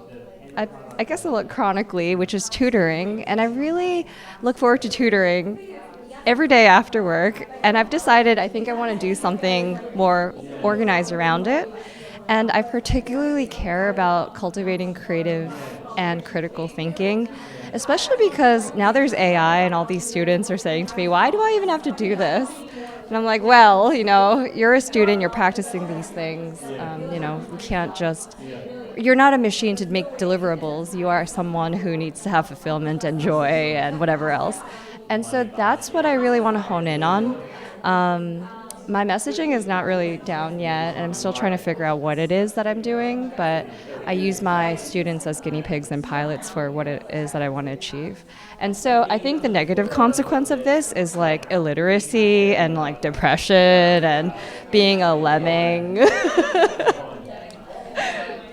I guess a little chronically, which is tutoring, and I really look forward to tutoring every day after work, and I've decided I think I want to do something more organized around it, and I particularly care about cultivating creative and critical thinking, especially because now there's AI and all these students are saying to me, why do I even have to do this? And I'm like, well, you're a student, you're practicing these things, you can't just, you're not a machine to make deliverables, you are someone who needs to have fulfillment and joy and whatever else. And so that's what I really want to hone in on. My messaging is not really down yet, and I'm still trying to figure out what it is that I'm doing, but I use my students as guinea pigs and pilots for what it is that I want to achieve. And so I think the negative consequence of this is like illiteracy and like depression and being a lemming. I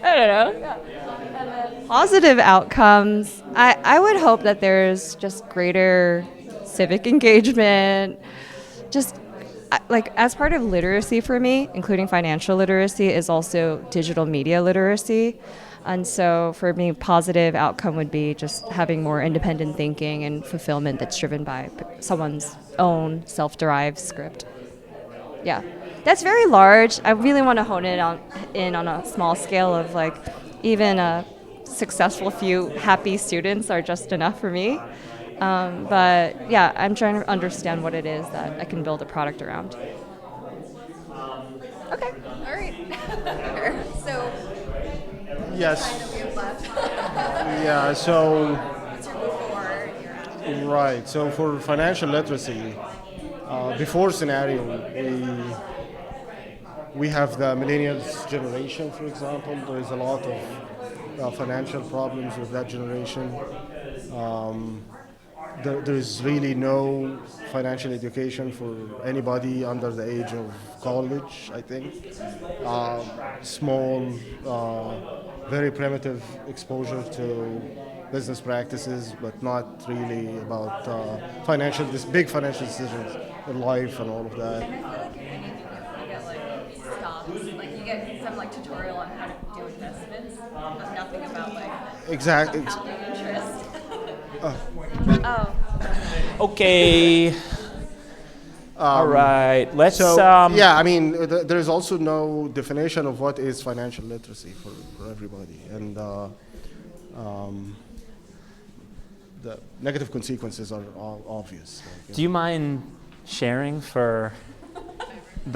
don't know. And then positive outcomes, I would hope that there's just greater civic engagement, just like as part of literacy for me, including financial literacy, is also digital media literacy. And so for me, positive outcome would be just having more independent thinking and fulfillment that's driven by someone's own self-derived script. Yeah, that's very large. I really want to hone it in on a small scale of like even a successful few happy students are just enough for me. But yeah, I'm trying to understand what it is that I can build a product around. Okay. All right. So. Yes. We have left. Yeah. So. What's your goal for? Right. So for financial literacy, before scenario, we have the millennials generation, for example. There is a lot of financial problems with that generation. There is really no financial education for anybody under the age of college, I think. Small, very primitive exposure to business practices, but not really about big financial decisions in life and all of that. And I feel like if anything, you get like stocks, like you get some like tutorial on how to do investments, but nothing about like compounding interest. Oh. Okay. All right. Let's. Yeah, I mean, there's also no definition of what is financial literacy for everybody, and the negative consequences are all obvious. Do you mind sharing for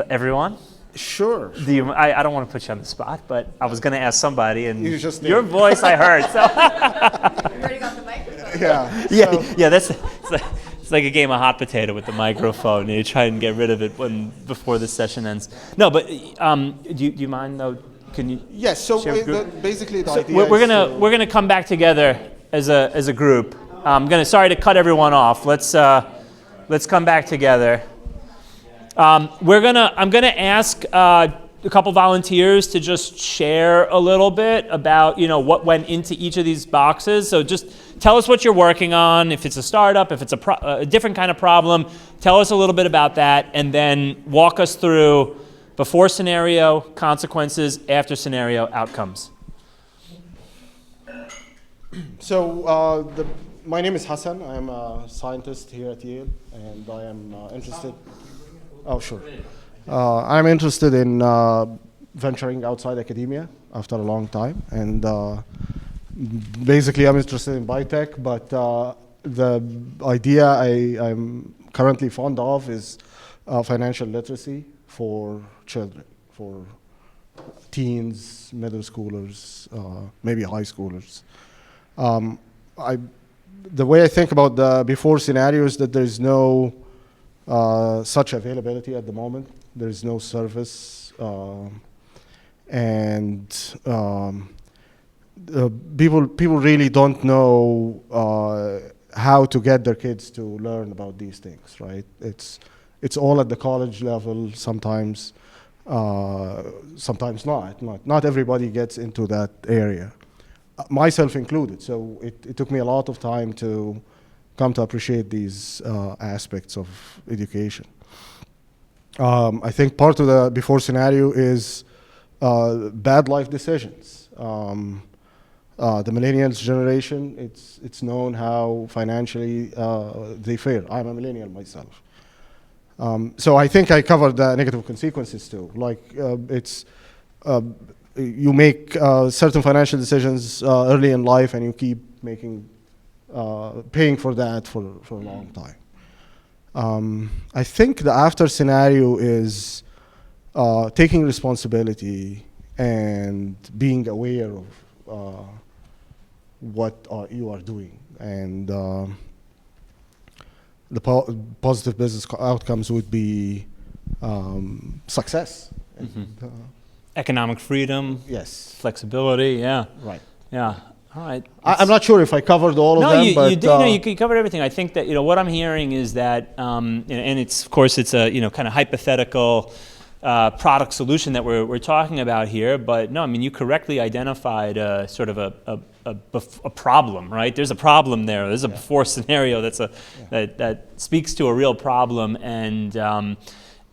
everyone? Sure. Do you? I don't want to put you on the spot, but I was going to ask somebody, and You just your did. voice I heard. So. We already got the microphone. Yeah. Yeah. It's like a game of hot potato with the microphone. You try and get rid of it before the session ends. No, but do you mind though? Can you? Yes. So basically, the idea we're gonna come back together as a group. Sorry to cut everyone off. Let's come back together. I'm gonna ask a couple volunteers to just share a little bit about what went into each of these boxes. So just tell us what you're working on. If it's a startup, if it's a different kind of problem, tell us a little bit about that, and then walk us through before scenario, consequences, after scenario, outcomes. So my name is Hassan. I'm a scientist here at Yale, and I am interested. Oh, sure. I'm interested in venturing outside academia after a long time, and basically I'm interested in biotech, but the idea I'm currently fond of is financial literacy for children, for teens, middle schoolers, maybe high schoolers. I the way I think about the before scenario is that there's no such availability at the moment. There's no service, and people really don't know how to get their kids to learn about these things, right? It's all at the college level sometimes, sometimes not. Not everybody gets into that area, myself included. So it took me a lot of time to come to appreciate these aspects of education. I think part of the before scenario is bad life decisions. The millennials generation, it's known how financially they fare. I'm a millennial myself. So I think I covered the negative consequences too. Like you make certain financial decisions early in life, and you keep making paying for that for a long time. I think the after scenario is taking responsibility and being aware of what you are doing, and the positive business outcomes would be success. Mm-hmm. Economic freedom. Yes. Flexibility. Yeah. Right. Yeah. All right. I'm not sure if I covered all of them, but you did. No, you covered everything. I think that what I'm hearing is that, and it's of course it's a kind of hypothetical product solution that we're talking about here. But no, I mean you correctly identified sort of a problem, right? There's a problem there. There's a before scenario that speaks to a real problem, and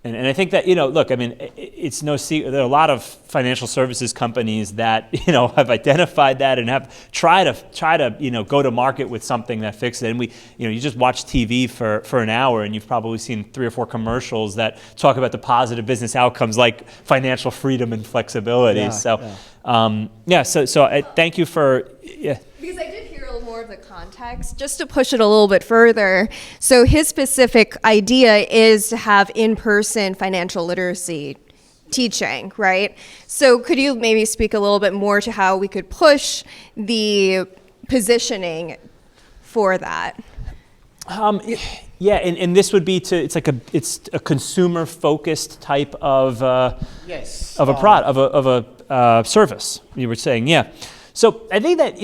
I think that, look, I mean, it's no secret. There are a lot of financial services companies that, have identified that and have try to go to market with something that fixes it. And you just watch TV for an hour, and you've probably seen 3 or 4 commercials that talk about the positive business outcomes like financial freedom and flexibility. So I thank you for, Because I did hear a little more of the context, just to push it a little bit further. So his specific idea is to have in-person financial literacy teaching, right? So could you maybe speak a little bit more to how we could push the positioning for that? And this would be it's a consumer focused type of a product of a service. You were saying, yeah. So I think that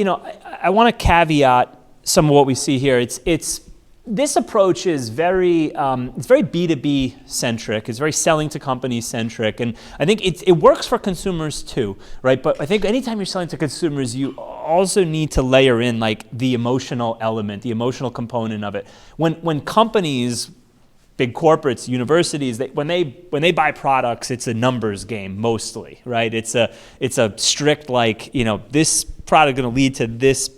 I want to caveat some of what we see here. It's this approach is very it's very B2B centric. It's very selling to companies centric, and I think it works for consumers too, right? But I think anytime you're selling to consumers, you also need to layer in like the emotional element, the emotional component of it. When companies, big corporates, universities, when they buy products, it's a numbers game mostly, right? It's a strict this product going to lead to this,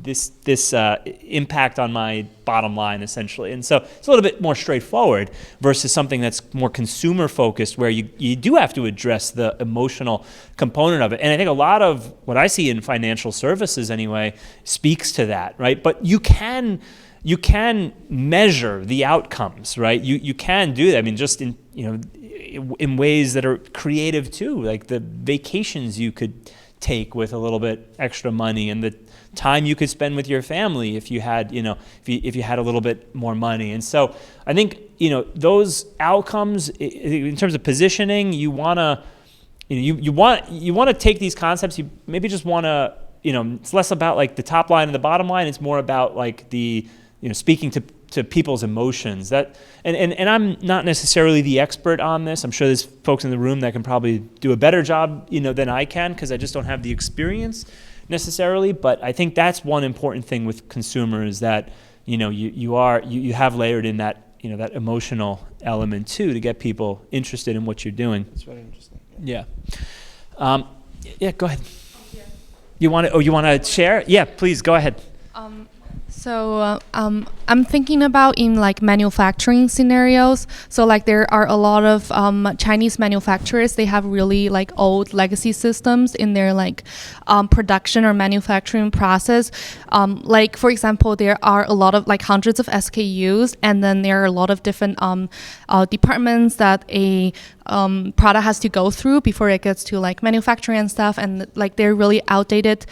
this impact on my bottom line essentially, and so it's a little bit more straightforward versus something that's more consumer focused, where you do have to address the emotional component of it. And I think a lot of what I see in financial services anyway speaks to that, right? But you can measure the outcomes, right? You can do that. I mean, just in ways that are creative too, like the vacations you could take with a little bit extra money, and the time you could spend with your family if you had, if you had a little bit more money. And so I think, those outcomes in terms of positioning, you want to take these concepts. You maybe just want to, it's less about like the top line and the bottom line. It's more about like the speaking to people's emotions. And I'm not necessarily the expert on this. I'm sure there's folks in the room that can probably do a better job, than I can, because I just don't have the experience necessarily. But I think that's one important thing with consumers, that you have layered in that that emotional element too, to get people interested in what you're doing. It's very interesting. Yeah. Go ahead. You want to share? Yeah, please go ahead. So I'm thinking about in like manufacturing scenarios. So like there are a lot of Chinese manufacturers. They have really like old legacy systems in their like production or manufacturing process. Like for example, there are a lot of like hundreds of SKUs, and then there are a lot of different departments that a product has to go through before it gets to like manufacturing and stuff. And like they're really outdated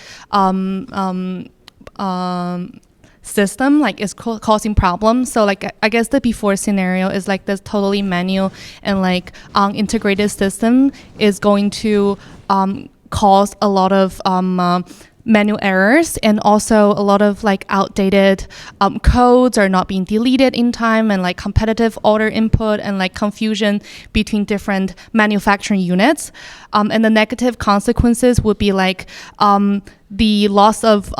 system like is causing problems. So like I guess the before scenario is like this totally manual and like integrated system is going to cause a lot of manual errors, and also a lot of like outdated codes are not being deleted in time, and like competitive order input and like confusion between different manufacturing units. And the negative consequences would be like the loss of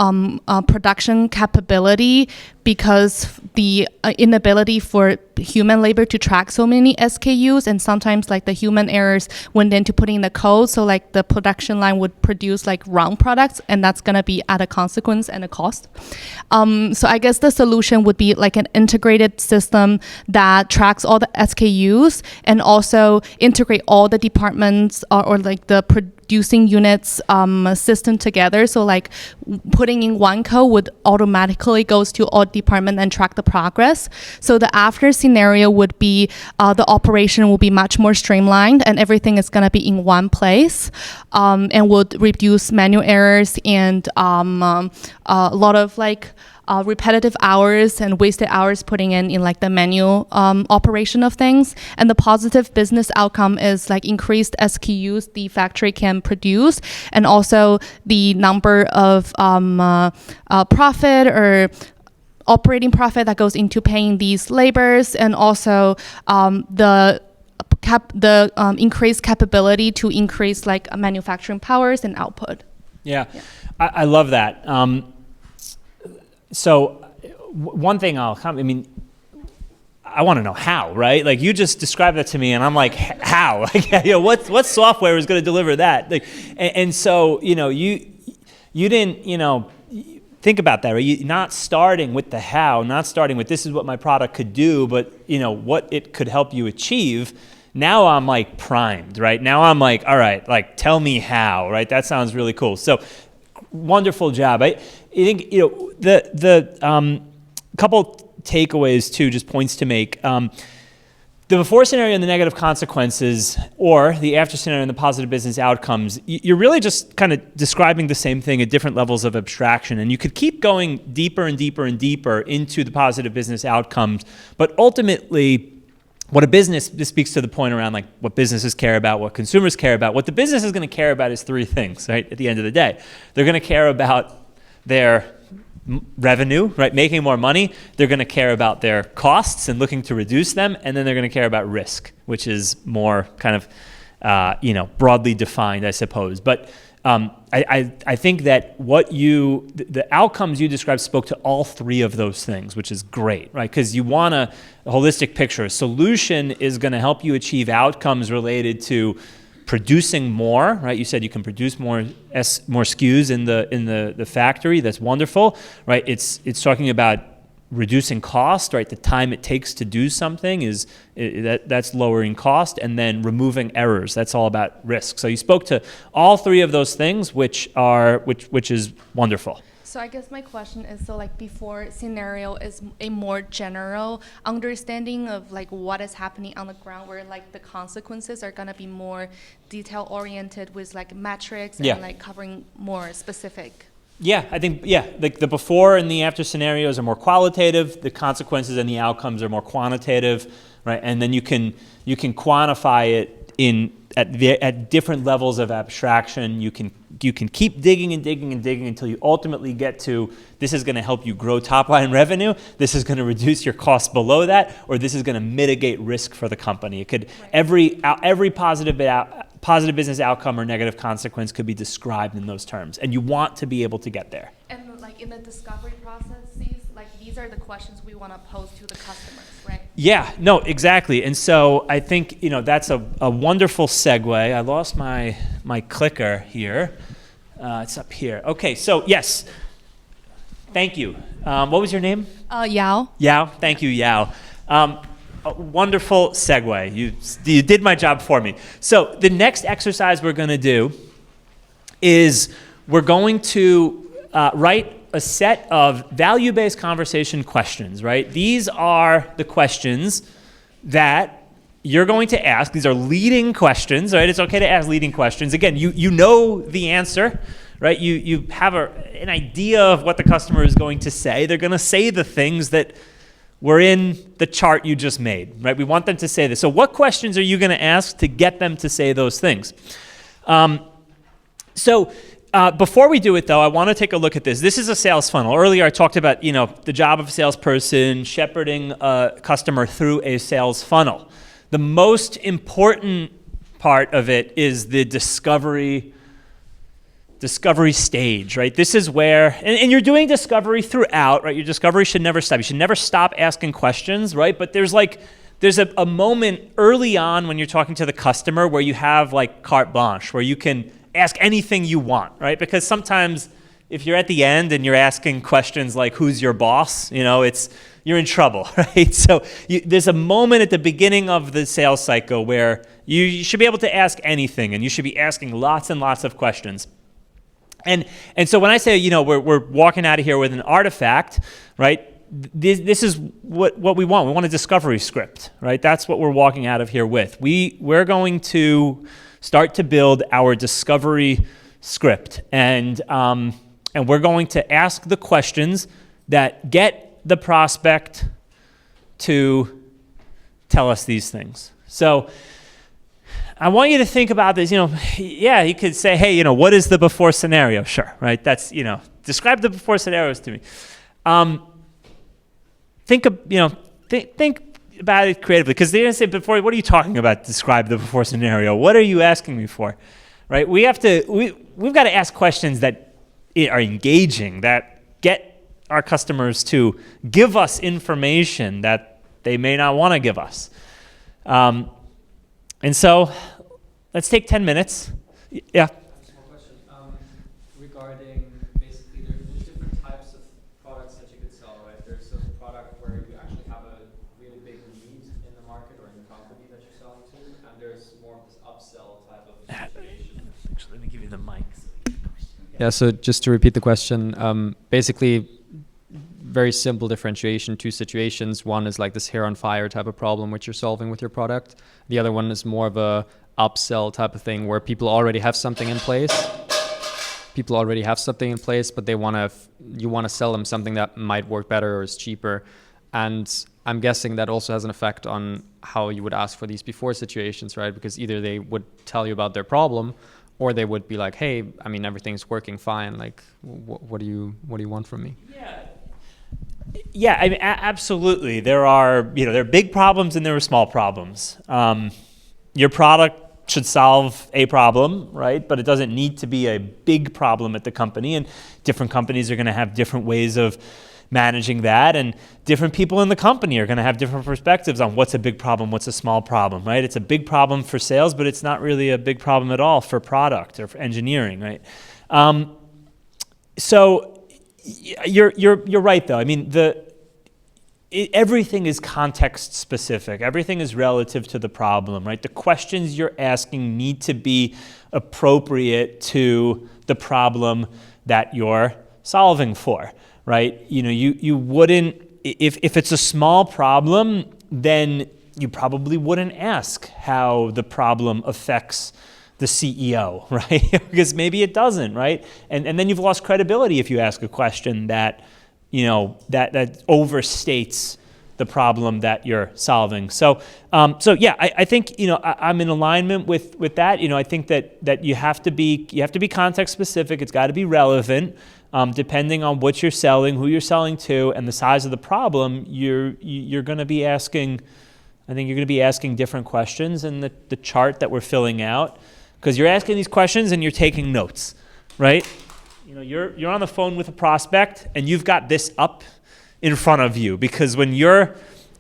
production capability because the inability for human labor to track so many SKUs, and sometimes like the human errors went into putting the code, so like the production line would produce like wrong products, and that's gonna be at a consequence and a cost. So I guess the solution would be like an integrated system that tracks all the SKUs and also integrate all the departments or like the producing units system together. So like putting in one code would automatically goes to all department and track the progress. So the after scenario would be the operation will be much more streamlined, and everything is going to be in one place, and would reduce manual errors and a lot of like repetitive hours and wasted hours putting in like the manual operation of things. And the positive business outcome is like increased SKUs the factory can produce, and also the number of profit or operating profit that goes into paying these labors, and also the increased capability to increase like manufacturing powers and output. Yeah. I love that. So one thing I want to know how, right? Like you just described that to me, and I'm like, how? Like, what software is going to deliver that? Like, and so you didn't think about that, right? You're not starting with the how, not starting with this is what my product could do, but what it could help you achieve. Now I'm like primed, right? Now I'm like, all right, like tell me how, right? That sounds really cool. So wonderful job. I think the couple takeaways too, just points to make. The before scenario and the negative consequences, or the after scenario and the positive business outcomes, you're really just kind of describing the same thing at different levels of abstraction. And you could keep going deeper and deeper and deeper into the positive business outcomes. But ultimately, this speaks to the point around like what businesses care about, what consumers care about. What the business is going to care about is three things, right? At the end of the day, they're going to care about their revenue, right? Making more money. They're going to care about their costs and looking to reduce them. And then they're going to care about risk, which is more kind of, broadly defined, I suppose. But I think that the outcomes you described spoke to all three of those things, which is great, right? Because you want a holistic picture. A solution is going to help you achieve outcomes related to producing more, right? You said you can produce more SKUs in the factory. That's wonderful, right? It's talking about reducing cost, right? The time it takes to do something that's lowering cost, and then removing errors. That's all about risk. So you spoke to all three of those things, which is wonderful. So I guess my question is, so like before scenario is a more general understanding of like what is happening on the ground, where like the consequences are gonna be more detail oriented with like metrics and like covering more specific. Yeah, I think, like the before and the after scenarios are more qualitative, the consequences and the outcomes are more quantitative, right? And then you can quantify it at different levels of abstraction. You can keep digging and digging and digging until you ultimately get to, this is going to help you grow top line revenue, this is going to reduce your costs below that, or this is going to mitigate risk for the company. It could, every positive business outcome or negative consequence could be described in those terms, and you want to be able to get there. And like in the discovery processes, like these are the questions we want to pose to the customers, right? Yeah, no, exactly. And so I think that's a wonderful segue. I lost my clicker here. It's up here. Okay, so yes, thank you. What was your name? Yao. Yao, thank you, Yao. A wonderful segue. You did my job for me. So the next exercise we're going to do is we're going to write a set of value-based conversation questions, right? These are the questions that you're going to ask. These are leading questions, right? It's okay to ask leading questions. Again, you know the answer, right? You have an idea of what the customer is going to say. They're going to say the things that were in the chart you just made, right? We want them to say this. So what questions are you going to ask to get them to say those things? Before we do it, though, I want to take a look at this. This is a sales funnel. Earlier, I talked about, the job of a salesperson, shepherding a customer through a sales funnel. The most important part of it is the discovery stage, right? This is where, and you're doing discovery throughout, right? Your discovery should never stop. You should never stop asking questions, right? But there's a moment early on when you're talking to the customer where you have like carte blanche, where you can ask anything you want, right? Because sometimes if you're at the end and you're asking questions like, who's your boss? You're in trouble, right? So there's a moment at the beginning of the sales cycle where you should be able to ask anything, and you should be asking lots and lots of questions. And so when I say, we're walking out of here with an artifact, right? This is what we want. We want a discovery script, right? That's what we're walking out of here with. We're going to start to build our discovery script, and we're going to ask the questions that get the prospect to tell us these things. So I want you to think about this. You could say, hey, what is the before scenario? Sure, right? That's, describe the before scenarios to me. Think about it creatively, because they're going to say before, what are you talking about? Describe the before scenario. What are you asking me for, right? We've got to ask questions that are engaging, that get our customers to give us information that they may not want to give us. And so let's take 10 minutes. Yeah. One question. Regarding basically, there's different types of products that you could sell, right? There's a product where you actually have a really big need in the market or in the company that you're selling to, and there's more of this upsell type of situation. Actually, let me give you the mic. Yeah, so just to repeat the question, basically, very simple differentiation, two situations. One is like this hair on fire type of problem which you're solving with your product. The other one is more of a upsell type of thing where people already have something in place. But you want to sell them something that might work better or is cheaper. And I'm guessing that also has an effect on how you would ask for these before situations, right? Because either they would tell you about their problem, or they would be like, hey, everything's working fine. Like, what do you want from me? Yeah, absolutely. There are big problems and there are small problems. Your product should solve a problem, right? But it doesn't need to be a big problem at the company. And different companies are going to have different ways of managing that. And different people in the company are going to have different perspectives on what's a big problem, what's a small problem, right? It's a big problem for sales, but it's not really a big problem at all for product or for engineering, right? So you're right, though. Everything is context specific. Everything is relative to the problem, right? The questions you're asking need to be appropriate to the problem that you're solving for, right? You wouldn't, if it's a small problem, then you probably wouldn't ask how the problem affects the CEO, right? Because maybe it doesn't, right? And then you've lost credibility if you ask a question that that overstates the problem that you're solving. So I think I'm in alignment with that. I think that you have to be context specific. It's got to be relevant, depending on what you're selling, who you're selling to, and the size of the problem. You're going to be asking. I think you're going to be asking different questions in the chart that we're filling out, because you're asking these questions and you're taking notes, right? You're on the phone with a prospect and you've got this up in front of you, because when you're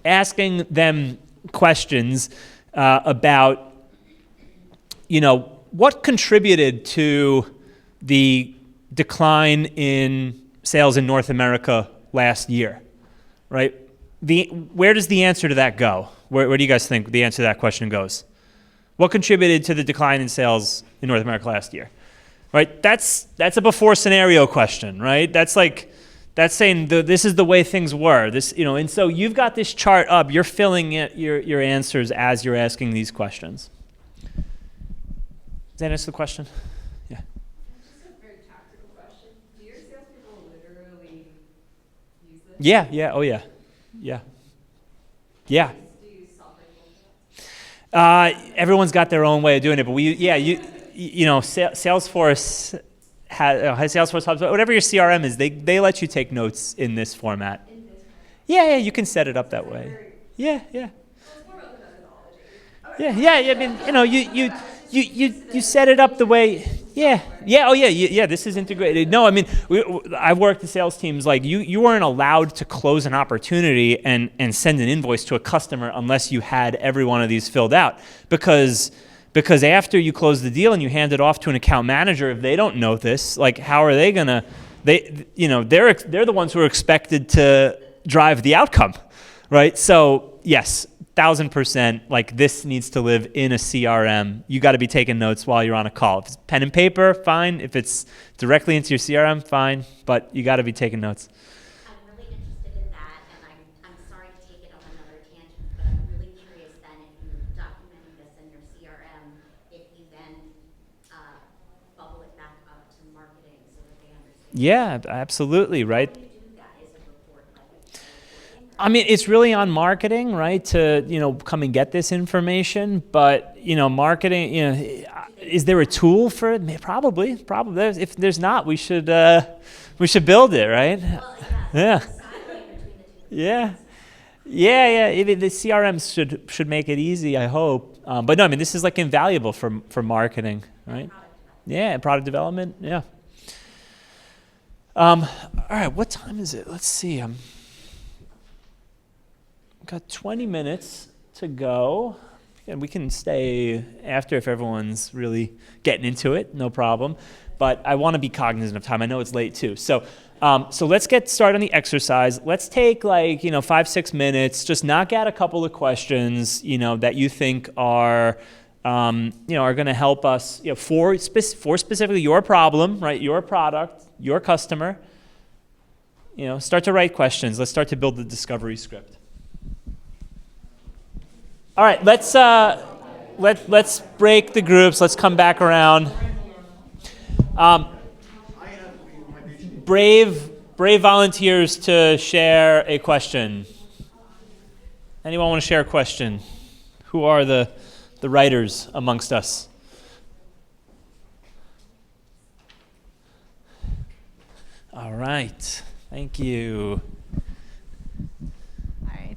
asking them questions about, what contributed to the decline in sales in North America last year, right? Where does the answer to that go? Where do you guys think the answer to that question goes? What contributed to the decline in sales in North America last year? Right? That's a before scenario question, right? That's saying this is the way things were. And so you've got this chart up. You're filling your answers as you're asking these questions. Does that answer the question? Yeah. Just a very tactical Yeah, yeah, oh yeah, yeah. Yeah. Everyone's got their own way of doing it, but Salesforce has Salesforce Hubs, whatever your CRM is, they let you take notes in this format. Yeah, you can set it up that way. Yeah. Yeah. I mean, you set it up the way. Yeah. This is integrated. No, I mean, I've worked the sales teams like you weren't allowed to close an opportunity and send an invoice to a customer unless you had every one of these filled out because after you close the deal and you hand it off to an account manager, if they don't know this, like how are they gonna? They're the ones who are expected to drive the outcome, right? So yes. 1,000%, like this needs to live in a CRM. You got to be taking notes while you're on a call. If it's pen and paper, fine. If it's directly into your CRM, fine. But you got to be taking notes. I'm really interested in that, and I'm sorry to take it on another tangent, but I'm really curious then if you're documenting this in your CRM, if you then bubble it back up to marketing so that they understand. Yeah, absolutely, right? I mean, it's really on marketing, right, to, come and get this information. But, marketing, is there a tool for it? Probably. If there's not, we should build it, right? Well, yeah. The CRM should make it easy, I hope. But no, I mean, this is like invaluable for marketing, right? Yeah, product development, yeah. All right, what time is it? Let's see. Got 20 minutes to go, and we can stay after if everyone's really getting into it, no problem. But I want to be cognizant of time. I know it's late too. So let's get started on the exercise. Let's take 5-6 minutes, just knock out a couple of questions, that you think are going to help us, for specifically your problem, right? Your product, your customer. Start to write questions. Let's start to build the discovery script. All right, let's break the groups. Let's come back around. Brave volunteers to share a question. Anyone want to share a question? Who are the writers amongst us? All right, thank you.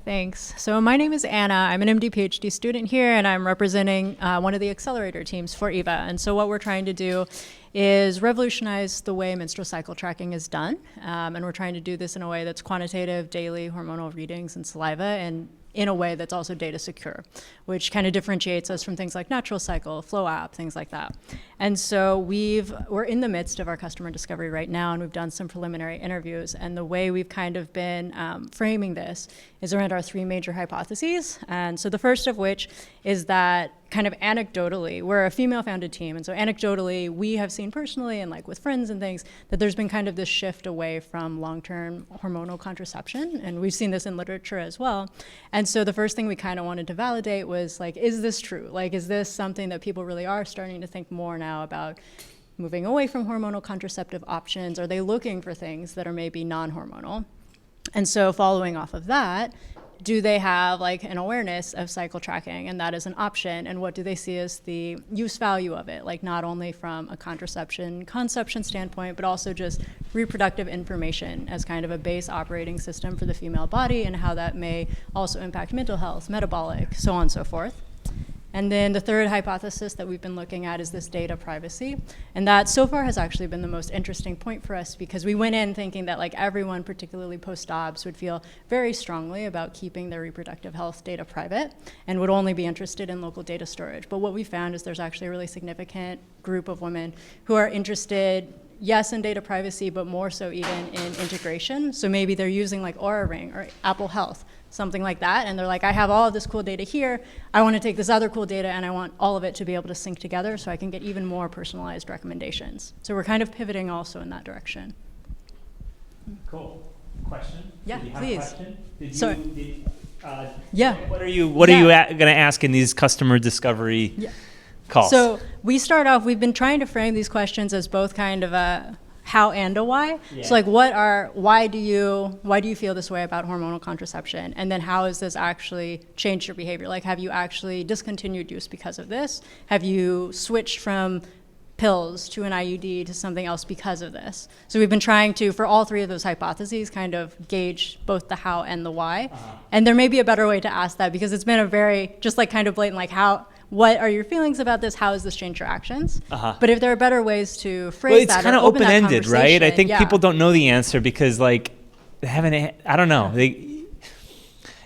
Thanks. So my name is Anna. I'm an MD PhD student here, and I'm representing one of the accelerator teams for EVA. And so what we're trying to do is revolutionize the way menstrual cycle tracking is done. And we're trying to do this in a way that's quantitative, daily hormonal readings and saliva, and in a way that's also data secure, which kind of differentiates us from things like Natural Cycle, Flow App, things like that. And so we're in the midst of our customer discovery right now, and we've done some preliminary interviews. And the way we've kind of been framing this is around our 3 major hypotheses. And so the first of which is that kind of anecdotally, we're a female-founded team, and so anecdotally, we have seen personally and with friends and things that there's been kind of this shift away from long-term hormonal contraception, and we've seen this in literature as well. And so the first thing we kind of wanted to validate was is this true? Is this something that people really are starting to think more now about moving away from hormonal contraceptive options? Are they looking for things that are maybe non-hormonal? And so following off of that, do they have an awareness of cycle tracking, and that is an option, and what do they see as the use value of it, not only from a conception standpoint, but also just reproductive information as kind of a base operating system for the female body, and how that may also impact mental health, metabolic, so on and so forth. And then the third hypothesis that we've been looking at is this data privacy. And that so far has actually been the most interesting point for us, because we went in thinking that everyone, particularly post-OBS, would feel very strongly about keeping their reproductive health data private and would only be interested in local data storage. But what we found is there's actually a really significant group of women who are interested, yes, in data privacy, but more so even in integration. So maybe they're using Oura Ring or Apple Health, something like that, and they're I have all of this cool data here, I want to take this other cool data and I want all of it to be able to sync together so I can get even more personalized recommendations. So we're kind of pivoting also in that direction. Cool. Question? Yeah, please. What are you going to ask in these customer discovery calls? So we start off, we've been trying to frame these questions as both kind of how and a why. Yeah. So like why do you feel this way about hormonal contraception? And then how has this actually changed your behavior? Like, have you actually discontinued use because of this? Have you switched from pills to an IUD to something else because of this? So we've been trying to, for all three of those hypotheses, kind of gauge both the how and the why. And there may be a better way to ask that, because it's been a very, just like kind of blatant, like what are your feelings about this? How has this changed your actions? But if there are better ways to phrase that, it's kind of open that open-ended, right? I think conversation, people don't know the answer because, like, they haven't. I don't know.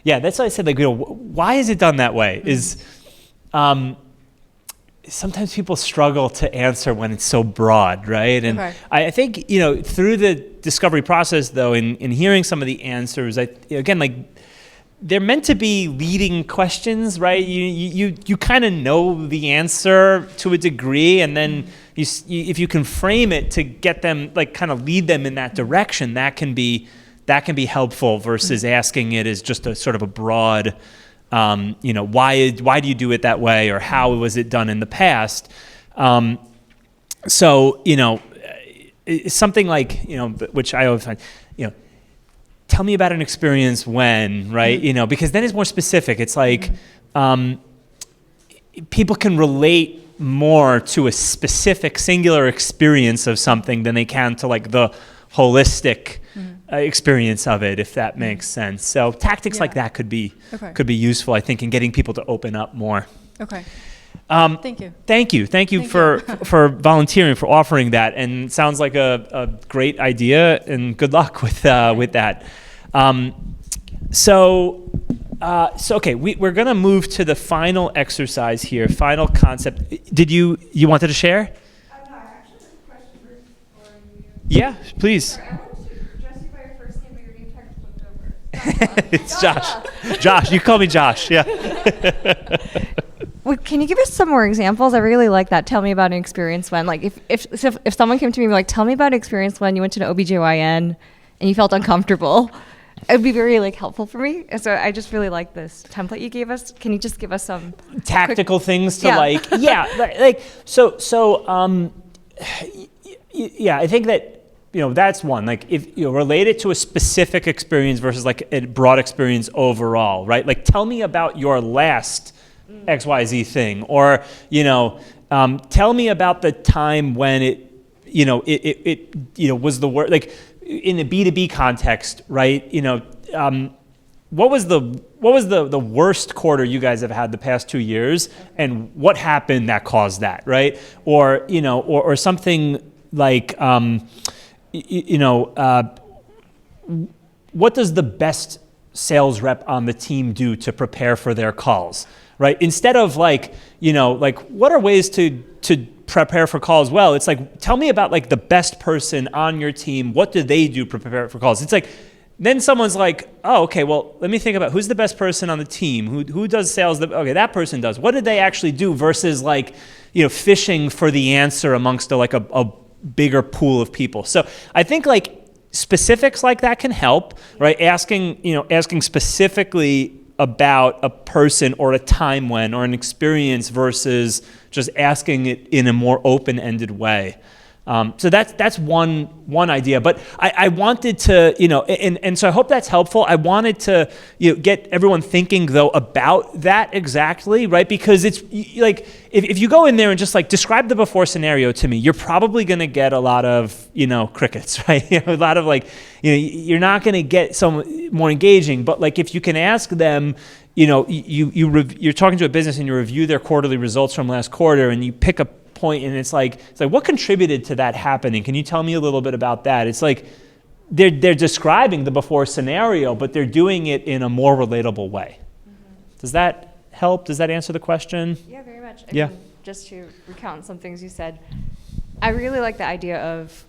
That's why I said, like, why is it done that way? Is sometimes people struggle to answer when it's so broad, right? And I think, through the discovery process, though, in hearing some of the answers, they're meant to be leading questions, right? You kind of know the answer to a degree, and then if you can frame it to get them, like, kind of lead them in that direction, that can be helpful versus asking it as just a sort of a broad, why do you do it that way, or how was it done in the past? It's something like, which I always find, tell me about an experience when, right? Because then it's more specific. It's like people can relate more to a specific singular experience of something than they can to, like, the holistic experience of it, if that makes sense. So tactics like that could be useful, I think, in getting people to open up more. Okay. Thank you for volunteering, for offering that, and it sounds like a great idea, and good luck with that. Okay, we're gonna move to the final exercise here, final concept. Did you wanted to share? No, I actually have a question for you. Yeah, please. Sorry, I wanted to address you by your first name, but your name tag flipped over. It's Josh. Josh, you call me Josh. Yeah. Well, can you give us some more examples? I really like that. Tell me about an experience when, like, if someone came to me and were like, tell me about an experience when you went to an OBGYN and you felt uncomfortable, it would be very, like, helpful for me. So I just really like this template you gave us. Can you just give us some tactical things to Yeah. I think that, that's one, like, if relate it to a specific experience versus, like, a broad experience overall, right? Like, tell me about your last XYZ thing, or tell me about the time when it was the worst, like, in the B2B context, right? What was the worst quarter you guys have had the past 2 years, and what happened that caused that, right? Or or something like what does the best sales rep on the team do to prepare for their calls, right? Instead of like what are ways to prepare for calls well, it's like, tell me about, like, the best person on your team. What do they do to prepare for calls? It's like, then someone's like, oh, okay, well, let me think about who's the best person on the team, who does sales. Okay, that person does. What did they actually do versus, like, fishing for the answer amongst a bigger pool of people. So I think, like, specifics like that can help, right? Asking specifically about a person or a time when or an experience versus just asking it in a more open-ended way. So that's one idea. But I wanted to, and so I hope that's helpful. I wanted to get everyone thinking, though, about that exactly, right? Because it's like, if you go in there and just, like, describe the before scenario to me, you're probably going to get a lot of, crickets, right? A lot of, like, you're not going to get some more engaging. But, like, if you can ask them, you're talking to a business and you review their quarterly results from last quarter, and you pick a point, and it's like what contributed to that happening? Can you tell me a little bit about that? It's like they're describing the before scenario, but they're doing it in a more relatable way. Does that help? Does that answer the question? Yeah, very much. I mean, just to recount some things you said, I really like the idea of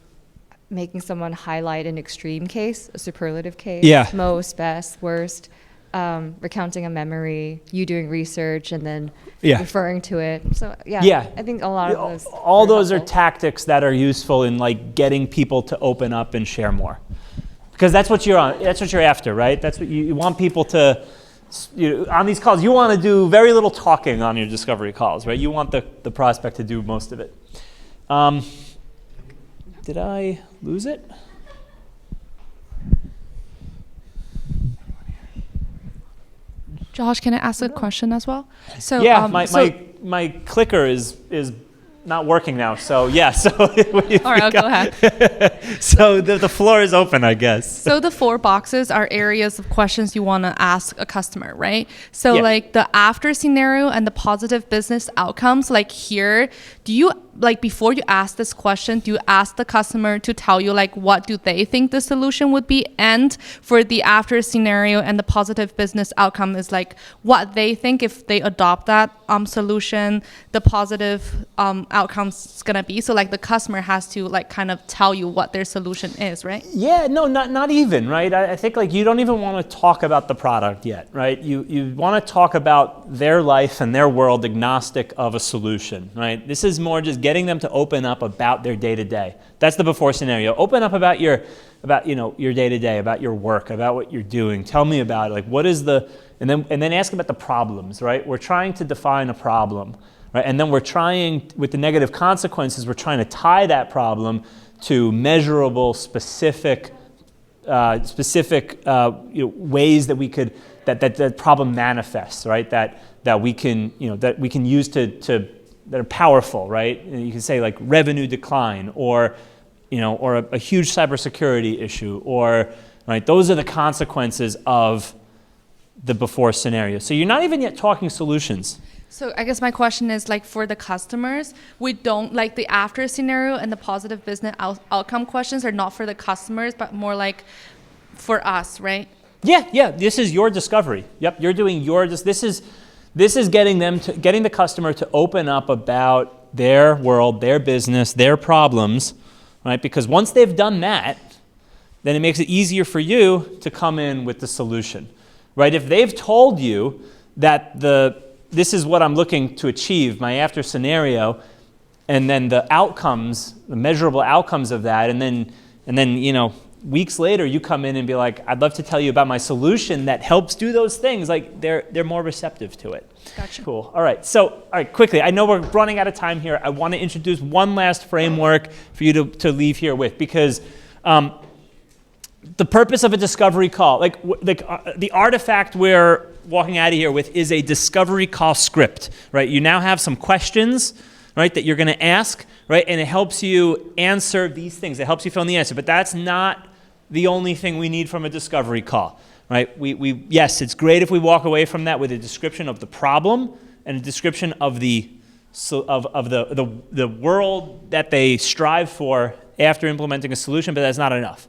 making someone highlight an extreme case, a superlative case, most, best, worst, recounting a memory, you doing research, and then referring to it. So I think a lot of those. All those are tactics that are useful in, like, getting people to open up and share more, because that's what you're on. That's what you're after, right? That's what you want people to. On these calls, you want to do very little talking on your discovery calls, right? You want the prospect to do most of it. Did I lose it? Josh, can I ask a question as well? So Yeah, my clicker is not working now. So yeah, so all right, go ahead. So the floor is open, I guess. So the 4 boxes are areas of questions you want to ask a customer, right? So Yeah. like the after scenario and the positive business outcomes, like here, do you, like before you ask this question, do you ask the customer to tell you like what do they think the solution would be? And for the after scenario and the positive business outcome is like what they think if they adopt that solution, the positive outcomes is gonna be. So like the customer has to like kind of tell you what their solution is, right? Yeah, no, not even, right? I think like you don't even want to talk about the product yet, right? You want to talk about their life and their world agnostic of a solution, right? This is more just getting them to open up about their day-to-day. That's the before scenario. Open up about your day-to-day, about your work, about what you're doing. Tell me about it. Like what is and then ask about the problems, right? We're trying to define a problem, right? And then we're trying, with the negative consequences, we're trying to tie that problem to measurable, specific ways that we could that problem manifests, right? That we can use to that are powerful, right? And you can say like revenue decline, or a huge cybersecurity issue, or right. Those are the consequences of the before scenario. So you're not even yet talking solutions. So I guess my question is like for the customers, we don't like the after scenario and the positive business outcome questions are not for the customers, but more like for us, right? Yeah. This is your discovery. Yep, you're doing your. This is getting the customer to open up about their world, their business, their problems, right? Because once they've done that, then it makes it easier for you to come in with the solution, right? If they've told you that this is what I'm looking to achieve, my after scenario, and then the outcomes, the measurable outcomes of that, and then weeks later you come in and be like, I'd love to tell you about my solution that helps do those things. Like they're more receptive to it. Gotcha. Cool. All right, quickly. I know we're running out of time here. I want to introduce one last framework for you to leave here with, because the purpose of a discovery call, the artifact we're walking out of here with is a discovery call script, right? You now have some questions, right, that you're going to ask, right? And it helps you answer these things. It helps you fill in the answer. But that's not the only thing we need from a discovery call, right? Yes, it's great if we walk away from that with a description of the problem and a description of the world that they strive for after implementing a solution, but that's not enough,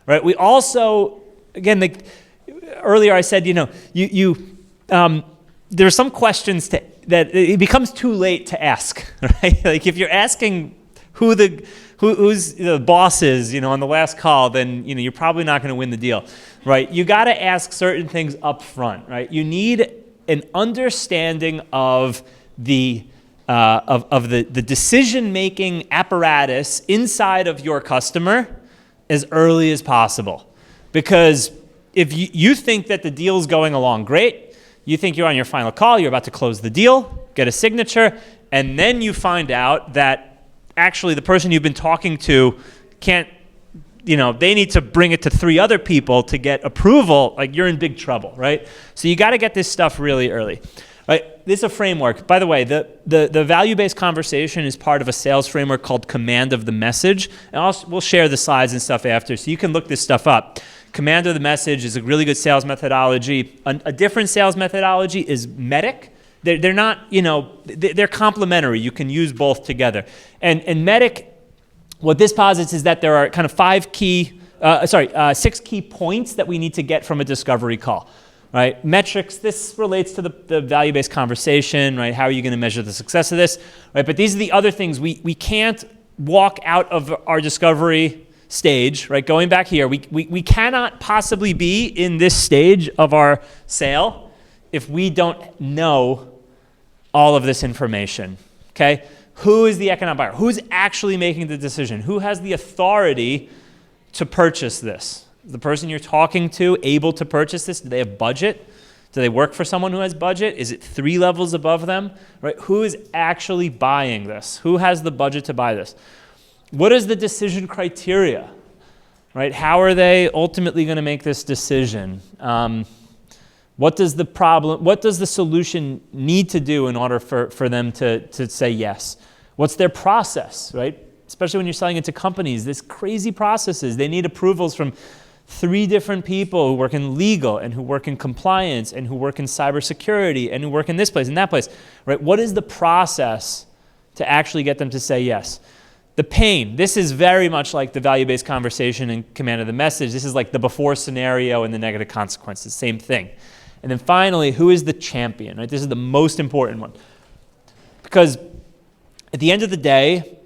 right? We also, again, earlier I said, there are some questions that it becomes too late to ask, right? Like if you're asking who's the boss is, on the last call, then you're probably not going to win the deal, right? You got to ask certain things up front, right? You need an understanding of the decision-making apparatus inside of your customer as early as possible, because if you think that the deal's going along great, you think you're on your final call, you're about to close the deal, get a signature, and then you find out that actually the person you've been talking to can't, they need to bring it to 3 other people to get approval, like you're in big trouble, right? So you got to get this stuff really early, right? This is a framework. By the way, the value-based conversation is part of a sales framework called Command of the Message, and we'll share the slides and stuff after, so you can look this stuff up. Command of the Message is a really good sales methodology. A different sales methodology is MEDDIC. They're not, they're complementary. You can use both together. And MEDDIC, what this posits is that there are kind of 6 key points that we need to get from a discovery call, right? Metrics, this relates to the value-based conversation, right? How are you going to measure the success of this, right? But these are the other things. We can't walk out of our discovery stage, right? Going back here, we cannot possibly be in this stage of our sale if we don't know all of this information, okay? Who is the economic buyer? Who's actually making the decision? Who has the authority to purchase this? Is the person you're talking to able to purchase this? Do they have budget? Do they work for someone who has budget? Is it 3 levels above them, right? Who is actually buying this? Who has the budget to buy this? What is the decision criteria, right? How are they ultimately going to make this decision? What does the solution need to do in order for them to say yes? What's their process, right? Especially when you're selling it to companies, this crazy processes. They need approvals from 3 different people who work in legal and who work in compliance and who work in cybersecurity and who work in this place and that place, right? What is the process to actually get them to say yes? The pain, this is very much like the value-based conversation and command of the message. This is like the before scenario and the negative consequences, same thing. And then finally, who is the champion, right? This is the most important one. Because at the end of the day,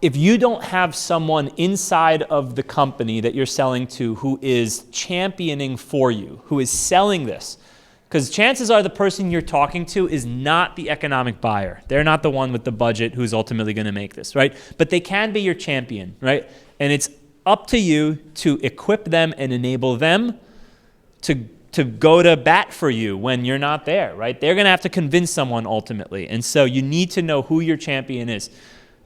if you don't have someone inside of the company that you're selling to who is championing for you, who is selling this, because chances are the person you're talking to is not the economic buyer. They're not the one with the budget who's ultimately going to make this, right? But they can be your champion, right? And it's up to you to equip them and enable them to go to bat for you when you're not there, right? They're going to have to convince someone ultimately. And so you need to know who your champion is.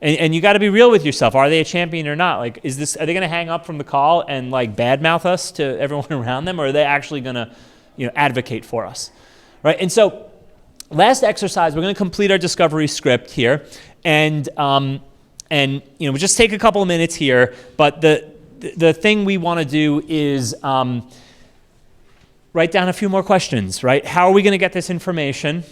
And you got to be real with yourself. Are they a champion or not? Like, are they going to hang up from the call and like badmouth us to everyone around them, or are they actually going to, advocate for us, right? And so, last exercise, we're going to complete our discovery script here, and we'll just take a couple of minutes here. But the thing we want to do is write down a few more questions, right? How are we going to get this information?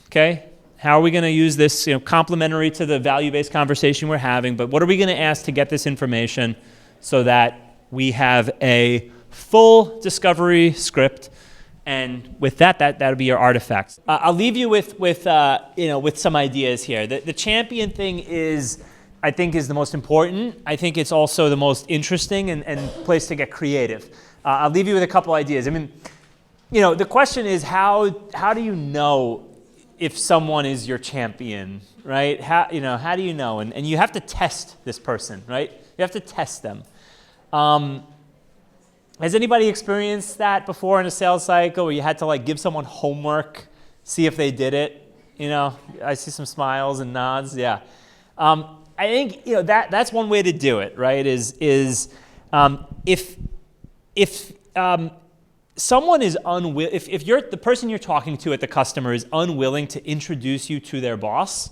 Okay. How are we going to use this, complementary to the value-based conversation we're having, but what are we going to ask to get this information so that we have a full discovery script? And with that'll be your artifacts. I'll leave you with some ideas here. The champion thing I think is the most important. I think it's also the most interesting and place to get creative. I'll leave you with a couple ideas. I mean, the question is how do you know if someone is your champion, right? How do you know? And you have to test this person, right? You have to test them. Has anybody experienced that before in a sales cycle where you had to like give someone homework, see if they did it? I see some smiles and nods. Yeah. I think that's one way to do it, right? If someone is unwilling, if the person you're talking to at the customer is unwilling to introduce you to their boss,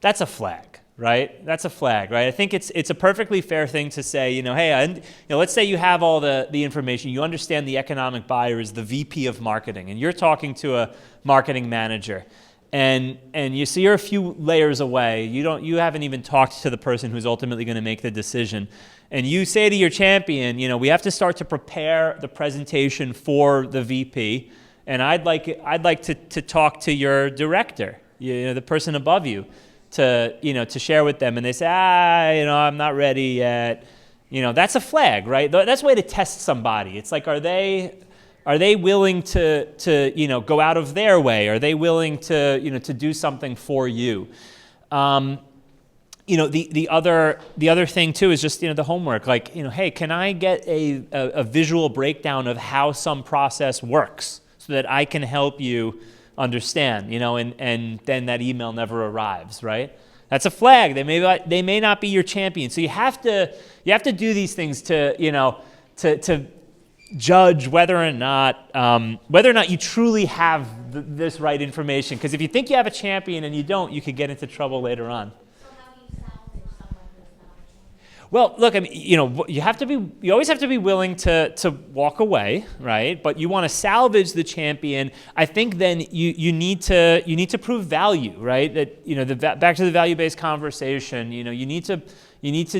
that's a flag, right? That's a flag, right? I think it's a perfectly fair thing to say, hey, let's say you have all the information, you understand the economic buyer is the VP of marketing, and you're talking to a marketing manager, and you're a few layers away. You haven't even talked to the person who's ultimately going to make the decision. And you say to your champion, we have to start to prepare the presentation for the VP, and I'd like to talk to your director, the person above you, to share with them. And they say, I'm not ready yet. That's a flag, right? That's a way to test somebody. It's like, are they willing to go out of their way? Are they willing to do something for you? The other thing too is just the homework. Like, hey, can I get a visual breakdown of how some process works so that I can help you understand? And then that email never arrives, right? That's a flag. They may not be your champion. So you have to do these things to judge whether or not you truly have this right information. Because if you think you have a champion and you don't, you could get into trouble later on. Well, look, I mean, you always have to be willing to walk away, right? But you want to salvage the champion. I think then you need to prove value, right? That back to the value-based conversation. You need to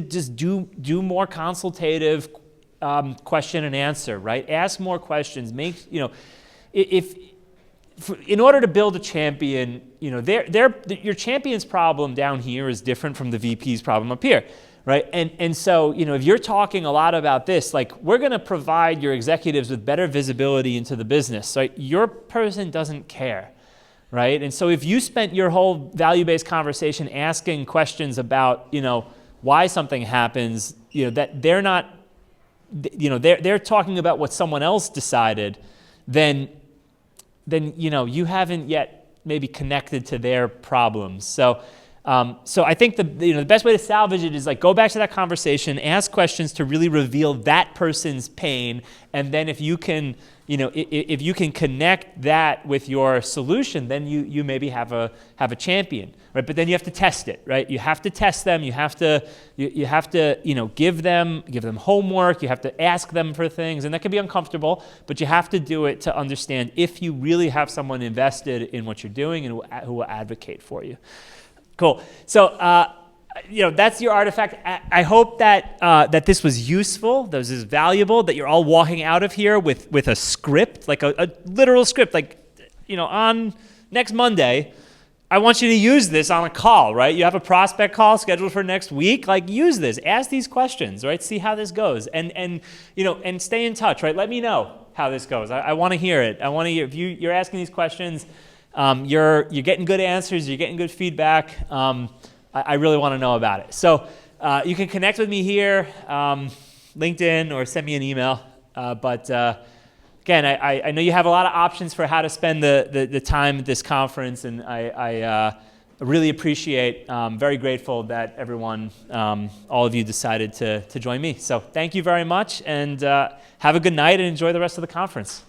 just do more consultative question and answer, right? Ask more questions. In order to build a champion, your champion's problem down here is different from the VP's problem up here. Right, and so if you're talking a lot about this, like we're going to provide your executives with better visibility into the business. Right, your person doesn't care, right? And so if you spent your whole value-based conversation asking questions about why something happens, that they're not, they're talking about what someone else decided, then you haven't yet maybe connected to their problems. So. So I think the best way to salvage it is like go back to that conversation, ask questions to really reveal that person's pain, and then if you can, if you can connect that with your solution, then you maybe have a champion, right? But then you have to test it, right? You have to test them. You have to give them homework. You have to ask them for things, and that can be uncomfortable, but you have to do it to understand if you really have someone invested in what you're doing and who will advocate for you. Cool. So, that's your artifact. I hope that this was useful, that this is valuable, that you're all walking out of here with a script, like a literal script. Like, on next Monday, I want you to use this on a call, right? You have a prospect call scheduled for next week. Like, use this. Ask these questions, right? See how this goes, and stay in touch, right? Let me know how this goes. I want to hear it. I want to hear if you're asking these questions. You're getting good answers. You're getting good feedback. I really want to know about it. So you can connect with me here, LinkedIn, or send me an email. But again, I know you have a lot of options for how to spend the time at this conference, and I really appreciate, very grateful that everyone, all of you decided to join me. So thank you very much, and have a good night and enjoy the rest of the conference.